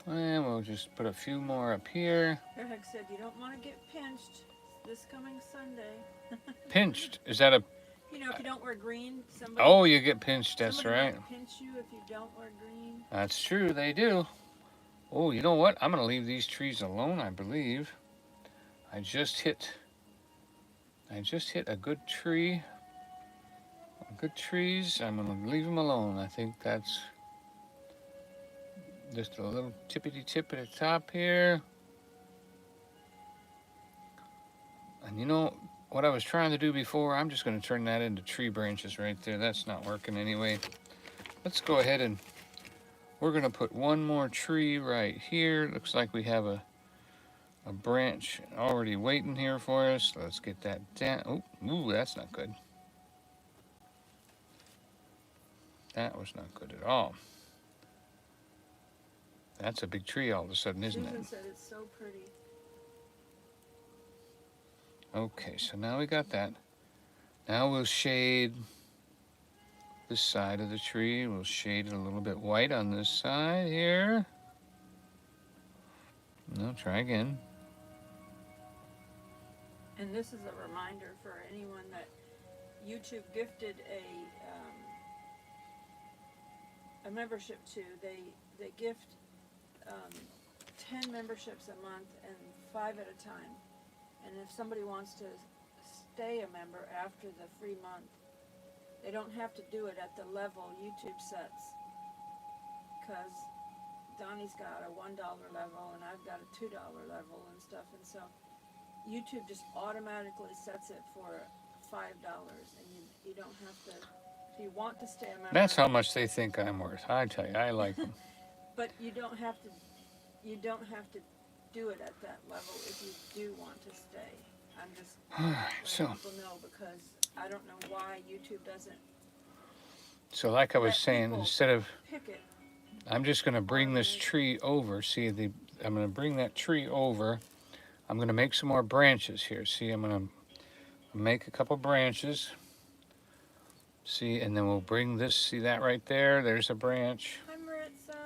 And we'll just put a few more up here. Eric said you don't want to get pinched this coming Sunday. Pinched? Is that a... You know, if you don't wear green, somebody... Oh, you get pinched, that's somebody right. might pinch you if you don't wear green. That's true, they do. Oh, you know what? I'm going to leave these trees alone, I believe. I just hit a good tree. Good trees. I'm going to leave them alone. I think that's just a little tippity tip at the top here. And you know what I was trying to do before? I'm just going to turn that into tree branches right there. That's not working anyway. Let's go ahead and we're going to put one more tree right here. Looks like we have a branch already waiting here for us. Let's get that down. Oh, ooh, that's not good. That was not good at all. That's a big tree all of a sudden, isn't Susan it? said it's so pretty. Okay, so now we got that. Now we'll shade this side of the tree. We'll shade it a little bit white on this side here. No, try again. And this is a reminder for anyone that YouTube gifted a membership to. They gift 10 memberships a month and 5 at a time. And if somebody wants to stay a member after the free month, they don't have to do it at the level YouTube sets. Because Donnie's got a $1 level and I've got a $2 level and stuff. And so YouTube just automatically sets it for $5. And you don't have to, if you want to stay a member. That's how much they think I'm worth. I tell you, I like them. But you don't have to do it at that level if you do want to stay. I'm just letting people know, because I don't know why YouTube doesn't. So like I was saying, instead of, pick it. I'm just going to bring this tree over. See, I'm going to bring that tree over. I'm going to make some more branches here. See, I'm going to make a couple branches. See, and then we'll bring this. See that right there? There's a branch. Hi, Maritza.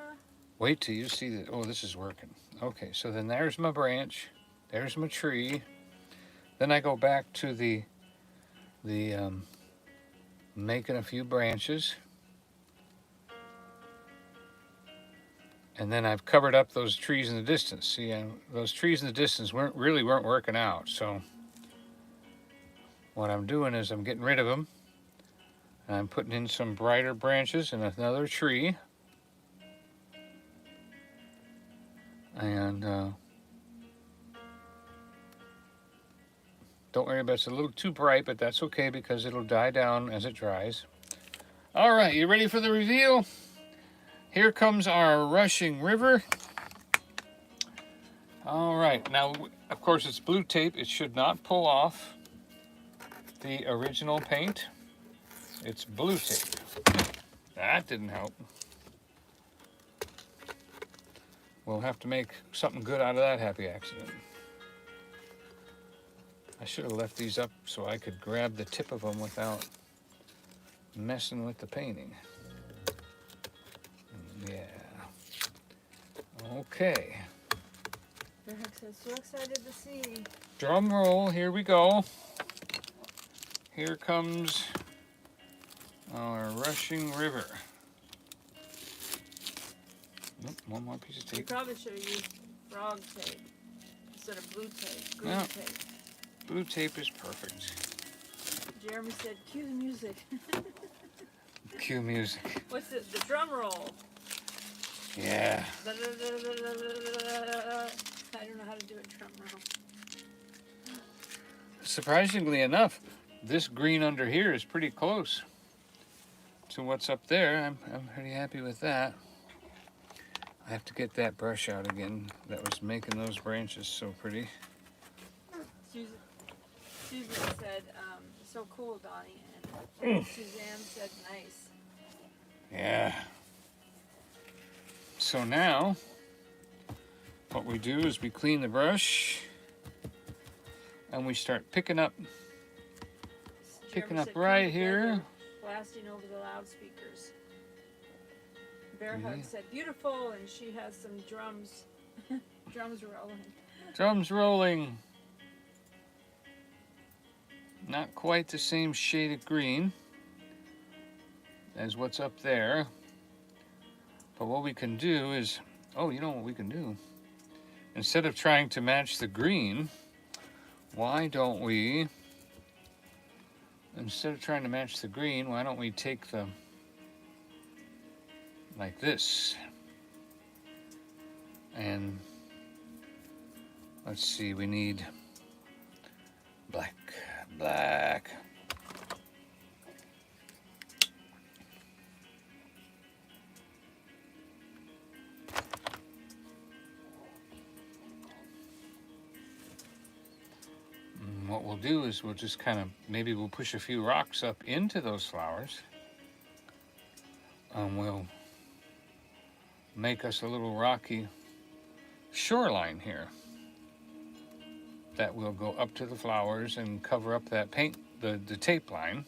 Wait till you see that. Oh, this is working. Okay, so then there's my branch. There's my tree. Then I go back to the making a few branches. And then I've covered up those trees in the distance. See, those trees in the distance weren't working out. So what I'm doing is I'm getting rid of them. And I'm putting in some brighter branches and another tree. And don't worry about it. It's a little too bright, but that's okay because it'll die down as it dries. All right, you ready for the reveal? Here comes our rushing river. All right, now, of course, it's blue tape. It should not pull off the original paint. It's blue tape. That didn't help. We'll have to make something good out of that happy accident. I should have left these up so I could grab the tip of them without messing with the painting. Yeah. Okay. Eric says, so excited to see. Drum roll, here we go. Here comes our rushing river. Nope, one more piece of You tape. probably should have used frog tape instead of blue tape, green No. tape. Blue tape is perfect. Jeremy said, cue the music. Cue music. What's it? The drum roll. Yeah. I don't know how to do a drum roll. Surprisingly enough, this green under here is pretty close to what's up there. I'm pretty happy with that. I have to get that brush out again that was making those branches so pretty. Susan said, so cool, Donnie. And Suzanne said, nice. Yeah. So now, what we do is we clean the brush and we start picking up right here. Blasting over the loudspeakers. Bear Hug said, beautiful, and she has some drums. Drums rolling. Drums rolling. Not quite the same shade of green as what's up there. But what we can do is, oh, you know what we can do? Instead of trying to match the green, why don't we, instead of trying to match the green, why don't we take the, like this, and let's see, we need black. And what we'll do is we'll just kind of, maybe we'll push a few rocks up into those flowers. We'll make us a little rocky shoreline here that will go up to the flowers and cover up that paint, the tape line.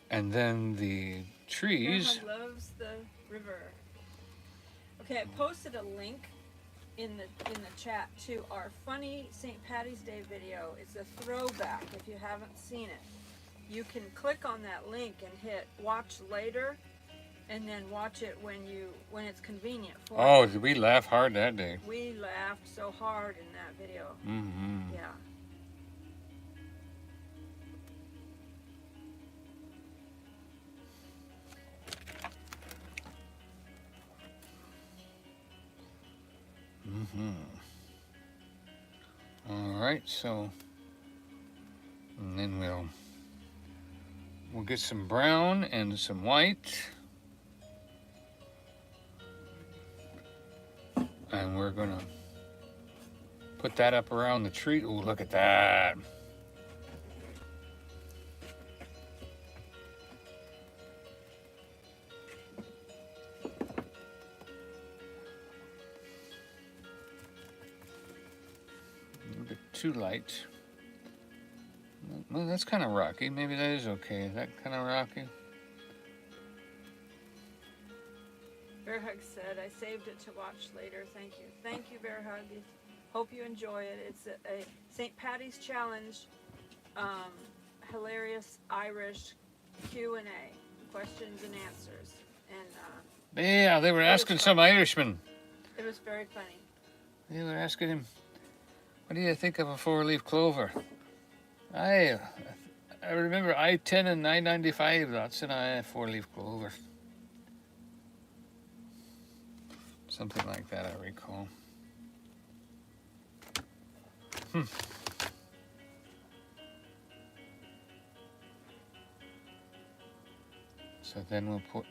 And then the trees. Grandma loves the river. Okay, I posted a link in the chat to our funny St. Patty's Day video. It's a throwback. If you haven't seen it, you can click on that link and hit watch later, and then watch it when it's convenient for you. Oh, did we laugh hard that day? We laughed so hard in that video. Mm-hmm. Yeah. Mm-hmm. All right, so, and then we'll get some brown and some white. And we're gonna put that up around the tree. Ooh, look at that. A bit too light. Well, that's kind of rocky. Maybe that is okay. Is that kind of rocky? Bear Hug said, I saved it to watch later. Thank you. Thank you, Bear Hug. Hope you enjoy it. It's a St. Patty's Challenge, hilarious Irish Q&A, questions and answers. And Yeah, they were asking some Irishman. it was very funny. They were asking him, what do you think of a four-leaf clover? I remember I-10 and I-95, that's an four-leaf clover. Something like that, I recall. So then we'll put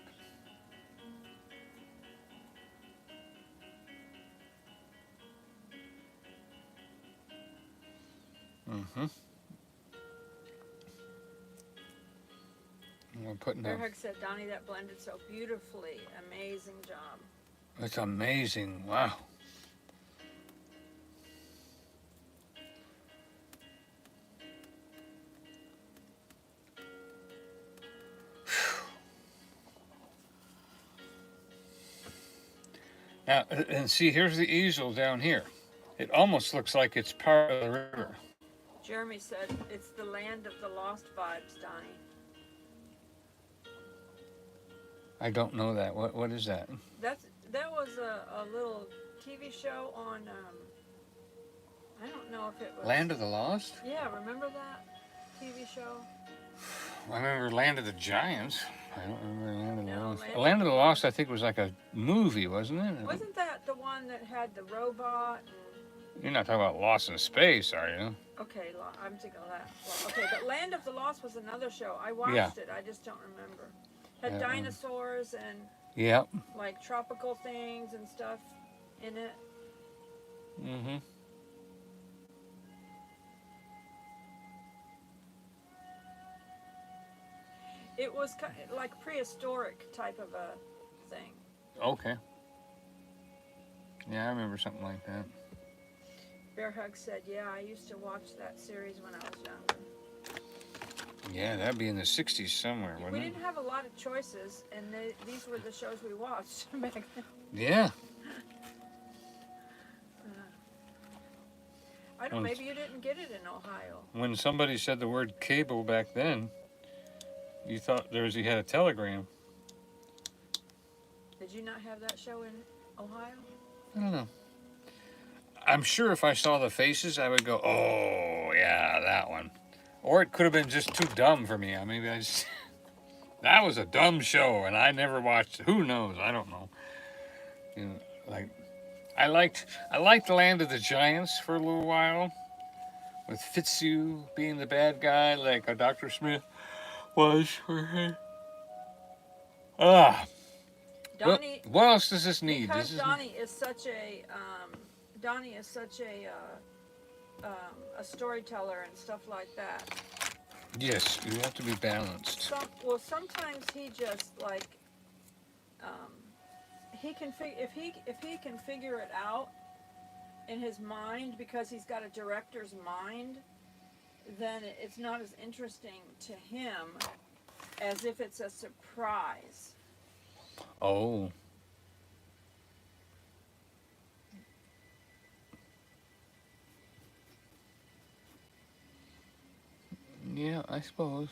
we're putting Bear up. Hug said, Donnie, that blended so beautifully. Amazing job. It's amazing. Wow. Now, and see, here's the easel down here. It almost looks like it's part of the river. Jeremy said, it's the land of the lost vibes, Donnie. I don't know that. What is that? That was a little TV show on, I don't know if it was... Land of the Lost? Yeah, remember that TV show? I remember Land of the Giants. I don't remember Land of the No, Lost. Land- Land of the Lost, I think, was like a movie, wasn't it? Wasn't that the one that had the robot? And... You're not talking about Lost in Space, are you? Okay, I'm thinking of that. Well, okay, but Land of the Lost was another show. I watched it. I just don't remember. Had Yeah, dinosaurs and Yep. like tropical things and stuff in it. Mm-hmm. It was like prehistoric type of a thing. Okay. Yeah, I remember something like that. Bear Hug said, yeah, I used to watch that series when I was younger. Yeah, that'd be in the 60s somewhere, We wouldn't it? didn't have a lot of choices, and these were the shows we watched back then. Yeah. I don't know, maybe you didn't get it in Ohio. When somebody said the word cable back then, you thought he had a telegram. Did you not have that show in Ohio? I don't know. I'm sure if I saw the faces, I would go, oh, yeah, that one. Or it could have been just too dumb for me. Maybe I just... That was a dumb show, and I never watched it. Who knows? I don't know. You know, like, I liked Land of the Giants for a little while, with Fitzhugh being the bad guy, like a Dr. Smith was for her. Donnie, what else does this need? because Donnie is such a storyteller and stuff like that. Yes, you have to be balanced. Sometimes he just like he can if he can figure it out in his mind because he's got a director's mind, then it's not as interesting to him as if it's a surprise. Oh. Yeah, I suppose.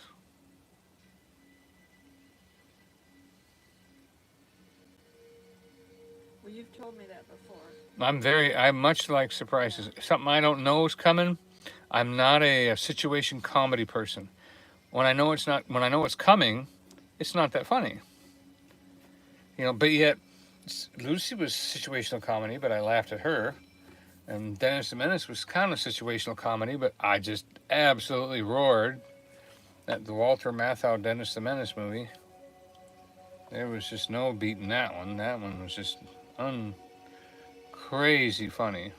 Well, you've told me that before. I much like surprises. Something I don't know is coming. I'm not a situation comedy person. When I know it's coming, it's not that funny. But yet Lucy was situational comedy, but I laughed at her. And Dennis the Menace was kind of situational comedy, but I just absolutely roared at the Walter Matthau Dennis the Menace movie. There was just no beating that one. That one was just crazy funny.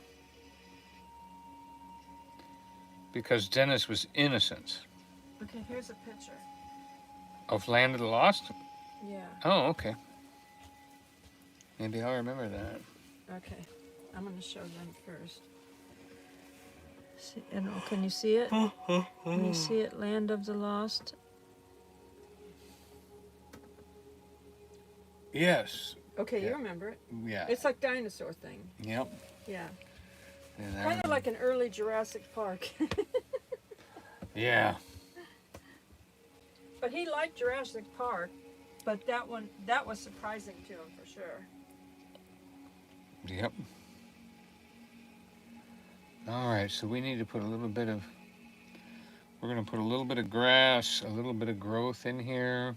Because Dennis was innocent. Okay, here's a picture. Of Land of the Lost? Yeah. Oh, okay. Maybe I'll remember that. Okay, I'm going to show them first. See, can you see it? Can you see it? Land of the Lost. Yes. Okay, Yeah. you remember it. Yeah. It's like dinosaur thing. Yep. Yeah. Yeah, Kind of like an early Jurassic Park. Yeah. But he liked Jurassic Park, but that was surprising to him for sure. Yep. All right, so we need to put we're going to put a little bit of grass, a little bit of growth in here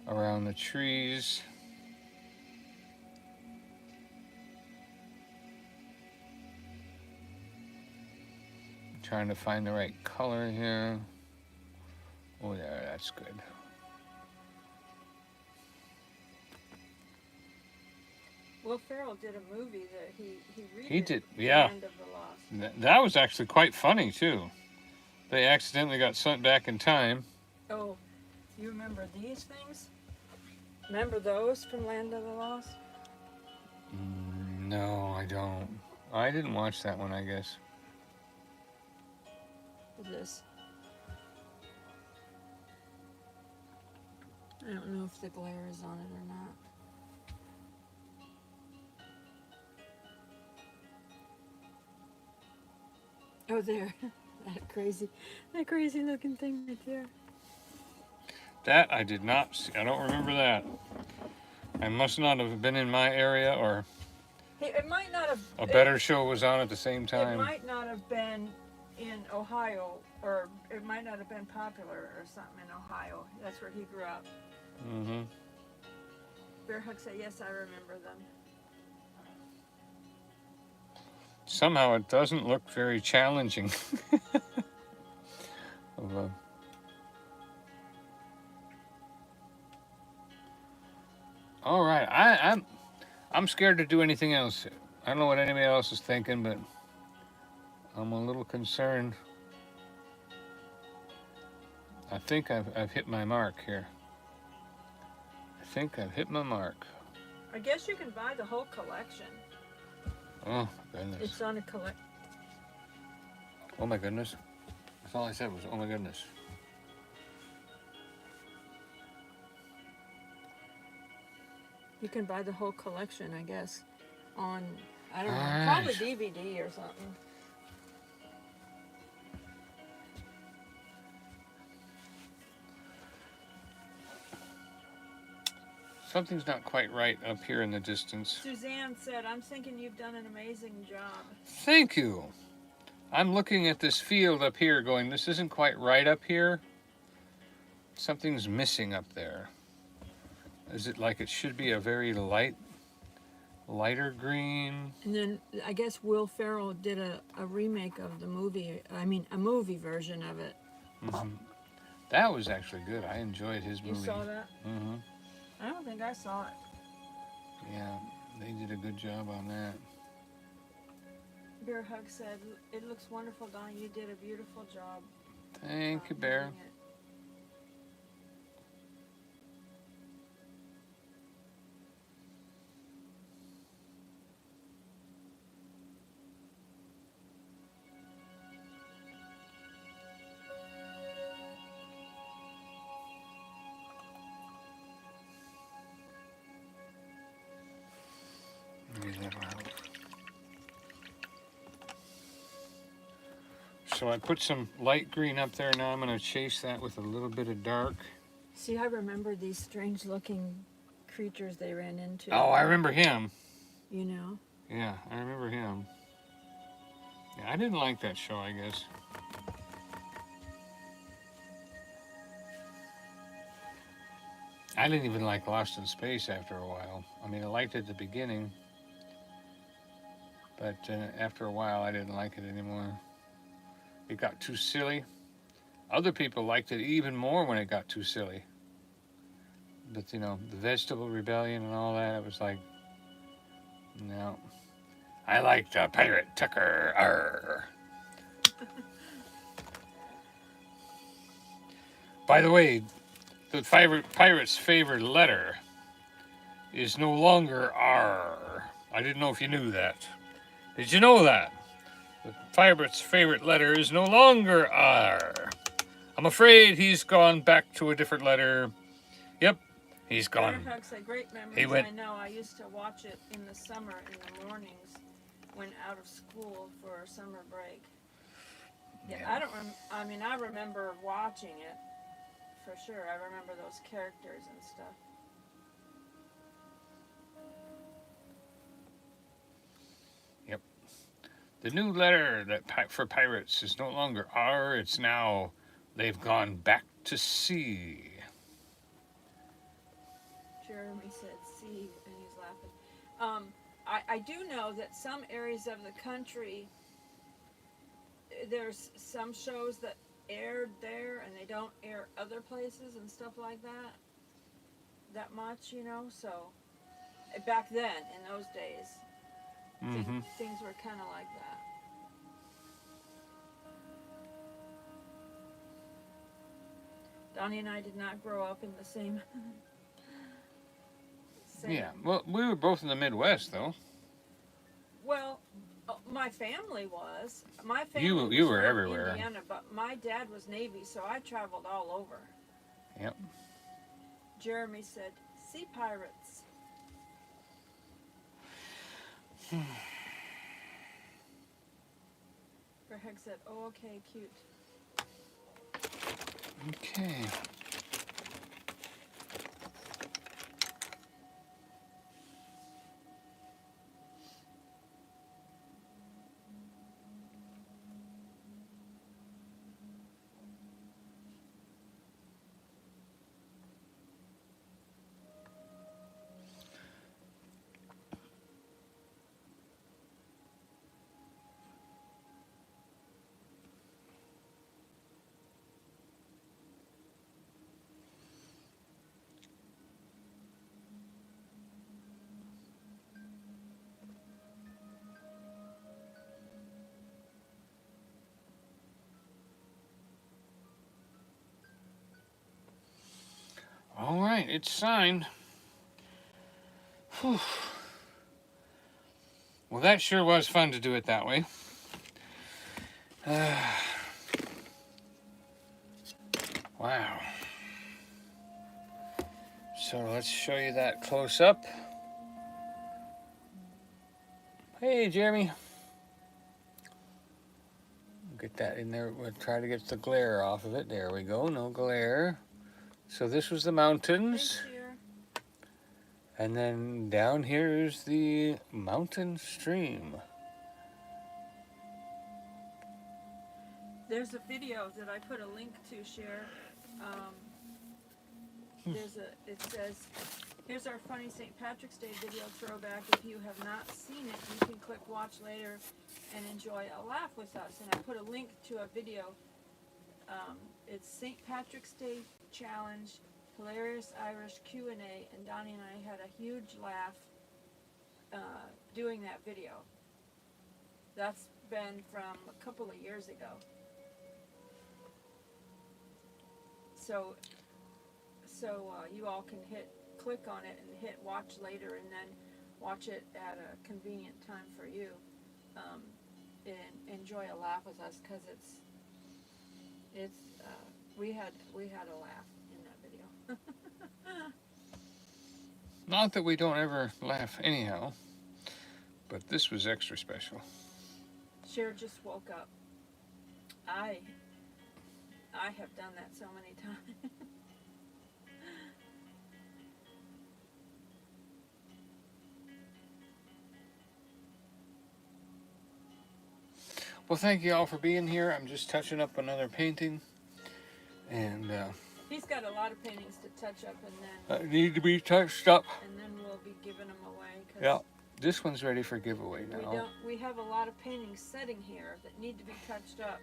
around the trees. Trying to find the right color here. Oh, there, that's good. Will Ferrell did a movie that he He did, yeah. Land of the Lost. That was actually quite funny, too. They accidentally got sent back in time. Oh, you remember these things? Remember those from Land of the Lost? No, I don't. I didn't watch that one, I guess. What's this? I don't know if the glare is on it or not. Oh, there. That crazy looking thing right there. That I did not see. I don't remember that. I must not have been in my area, or It might not have. a better show was on at the same It time. might not have been in Ohio, or it might not have been popular or something in Ohio. That's where he grew up. Mm-hmm. Bear Hug said, yes, I remember them. Somehow it doesn't look very challenging. All right, I'm scared to do anything else. I don't know what anybody else is thinking, but I'm a little concerned. I think I've hit my mark here. I think I've hit my mark. I guess you can buy the whole collection. Oh, goodness. It's on a collect. Oh, my goodness. That's all I said was, oh, my goodness. You can buy the whole collection, I guess, on, I don't know, All probably right. DVD or something. Something's not quite right up here in the distance. Suzanne said, I'm thinking you've done an amazing job. Thank you. I'm looking at this field up here going, this isn't quite right up here. Something's missing up there. Is it like it should be a very lighter green? And then I guess Will Ferrell did a remake of the movie, a movie version of it. Mm-hmm. That was actually good. I enjoyed his movie. You saw that? Mm-hmm. I don't think I saw it. Yeah, they did a good job on that. Bear Hug said, it looks wonderful, Donny. You did a beautiful job. Thank you, Bear. doing it." So I put some light green up there. Now I'm going to chase that with a little bit of dark. See, I remember these strange looking creatures they ran into. Oh, I remember him. You know? Yeah, I remember him. Yeah, I didn't like that show, I guess. I didn't even like Lost in Space after a while. I mean, I liked it at the beginning, but after a while, I didn't like it anymore. It got too silly. Other people liked it even more when it got too silly. But, you know, the Vegetable Rebellion and all that, it was like, no. I liked Pirate Tucker. Arr. By the way, the pirate's favorite letter is no longer R. I didn't know if you knew that. Did you know that? The pirate's favorite letter is no longer R. I'm afraid he's gone back to a different letter. Yep, he's gone. Bear Hugs had great memories. He went. I know. I used to watch it in the summer in the mornings when out of school for summer break. Yeah, I mean, I remember watching it for sure. I remember those characters and stuff. Yep. The new letter that for pirates is no longer R. It's now they've gone back to C. Jeremy said C, and he's laughing. I do know that some areas of the country, there's some shows that aired there and they don't air other places and stuff like that much, you know. So back then, in those days, things were kind of like that. Donny and I did not grow up in the same. Yeah, well, we were both in the Midwest, though. Well, my family was. My family You was were from everywhere. Indiana, but my dad was Navy, so I traveled all over. Yep. Jeremy said, "Sea pirates." Greg said, "Oh, okay, cute." Okay. All right, it's signed. Whew. Well, that sure was fun to do it that way. Wow. So let's show you that close up. Hey, Jeremy. Get that in there. We'll try to get the glare off of it. There we go. No glare. So this was the mountains. And then down here is the mountain stream. There's a video that I put a link to share. It says, "Here's our funny St. Patrick's Day video throwback. If you have not seen it, you can click watch later and enjoy a laugh with us." And I put a link to a video. It's St. Patrick's Day challenge, hilarious Irish Q&A, and Donny and I had a huge laugh doing that video. That's been from a couple of years ago. So you all can click on it and hit watch later, and then watch it at a convenient time for you, and enjoy a laugh with us, because we had a laugh in that video. Not that we don't ever laugh anyhow, but this was extra special. Cher just woke up. I have done that so many times. Well, thank you all for being here. I'm just touching up another painting. And He's got a lot of paintings to touch up, and then need to be touched up. and then we'll be giving them away. Cause Yeah, this one's ready for giveaway now. We have a lot of paintings sitting here that need to be touched up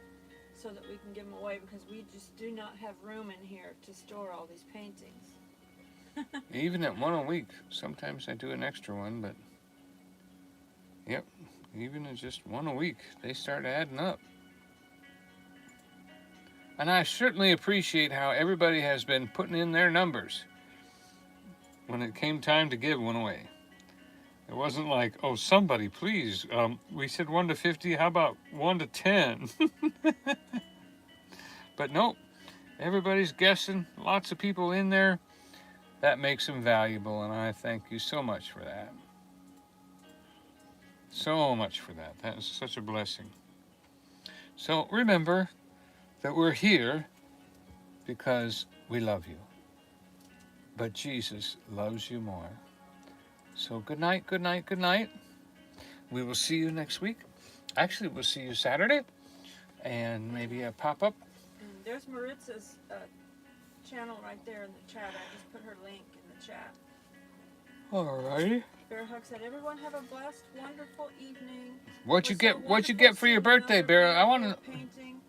so that we can give them away, because we just do not have room in here to store all these paintings. Even at one a week, sometimes I do an extra one, but yep, even at just one a week, they start adding up. And I certainly appreciate how everybody has been putting in their numbers when it came time to give one away. It wasn't like, oh, somebody, please, we said 1 to 50, how about 1 to 10? But nope, everybody's guessing, lots of people in there. That makes them valuable, and I thank you so much for that. So much for that. That is such a blessing. So remember that we're here because we love you. But Jesus loves you more. So good night, good night, good night. We will see you next week. Actually, we'll see you Saturday. And maybe a pop-up. And there's Maritza's channel right there in the chat. I just put her link in the chat. Alrighty. Bear Hug said, everyone have a blessed, wonderful evening. What'd you get for your birthday, Bear? I want to.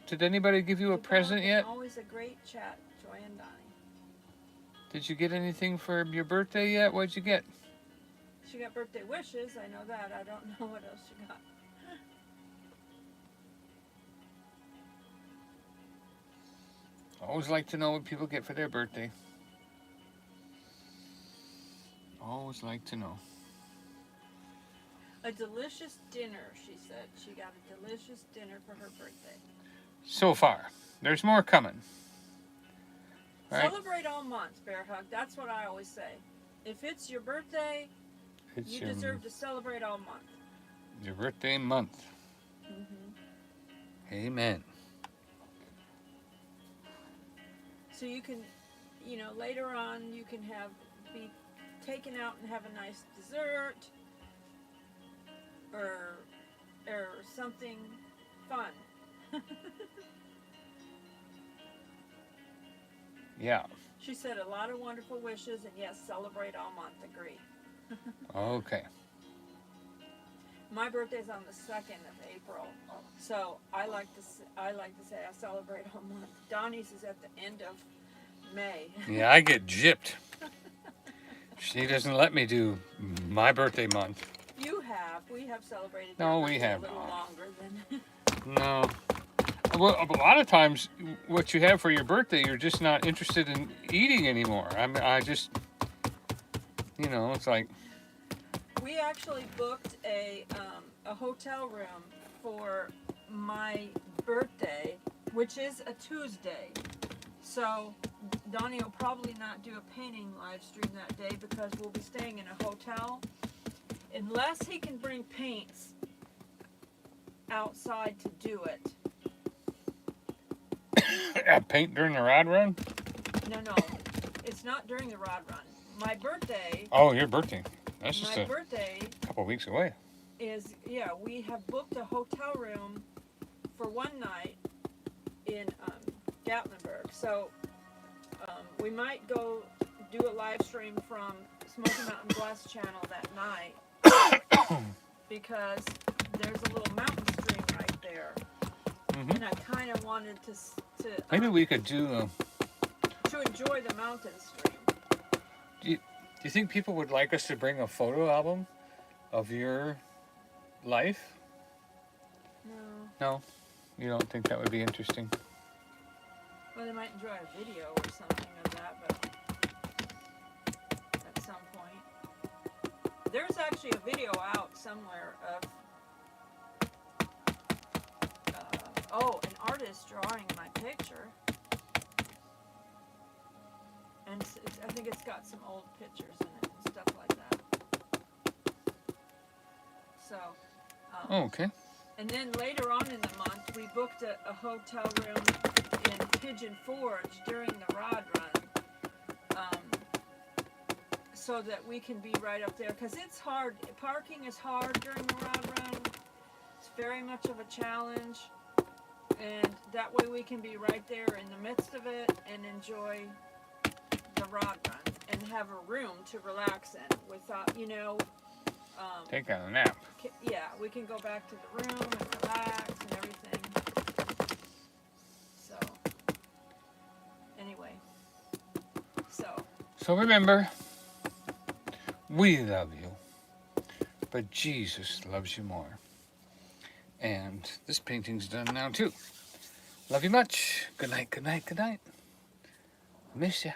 Did anybody give you a present yet? Always a great chat, Joy and Donny. Did you get anything for your birthday yet? What'd you get? She got birthday wishes. I know that. I don't know what else she got. Always like to know what people get for their birthday. Always like to know. A delicious dinner, she said. She got a delicious dinner for her birthday. So far. There's more coming. Right? Celebrate all months, Bear Hug. That's what I always say. If it's your birthday, you deserve to celebrate all month. Your birthday month. Mm-hmm. Amen. So you can, later on you can be taken out and have a nice dessert or something fun. Yeah. She said a lot of wonderful wishes, and yes, celebrate all month. Agree. Okay. My birthday's on the 2nd of April, so I like to say I celebrate all month. Donnie's is at the end of May. Yeah, I get gypped. She doesn't let me do my birthday month. You have. We have celebrated. No, we have a little not. longer than. No. Well, a lot of times, what you have for your birthday, you're just not interested in eating anymore. I just, it's like. We actually booked a hotel room for my birthday, which is a Tuesday. So Donnie will probably not do a painting live stream that day because we'll be staying in a hotel. Unless he can bring paints outside to do it. Paint during the rod run? No. It's not during the rod run. My birthday. Oh, your birthday. That's just my birthday couple of weeks away. We have booked a hotel room for one night in Gatlinburg. So we might go do a live stream from Smoky Mountain Blast channel that night because there's a little mountain stream right there. Mm-hmm. And I kind of wanted to maybe we could do to enjoy the mountain stream. Do you think people would like us to bring a photo album of your life? No? You don't think that would be interesting? Well, they might enjoy a video or something of that, but at some point. There's actually a video out somewhere of an artist drawing my picture. And I think it's got some old pictures in it and stuff like that. So. Okay. And then later on in the month, we booked a hotel room in Pigeon Forge during the rod run, so that we can be right up there. Because it's hard. Parking is hard during the rod run. It's very much of a challenge. And that way we can be right there in the midst of it and enjoy the rod run and have a room to relax in without, Take a nap. yeah, we can go back to the room and relax and everything. So, anyway. So remember, we love you, but Jesus loves you more. And this painting's done now too. Love you much. Good night, good night, good night. Miss ya.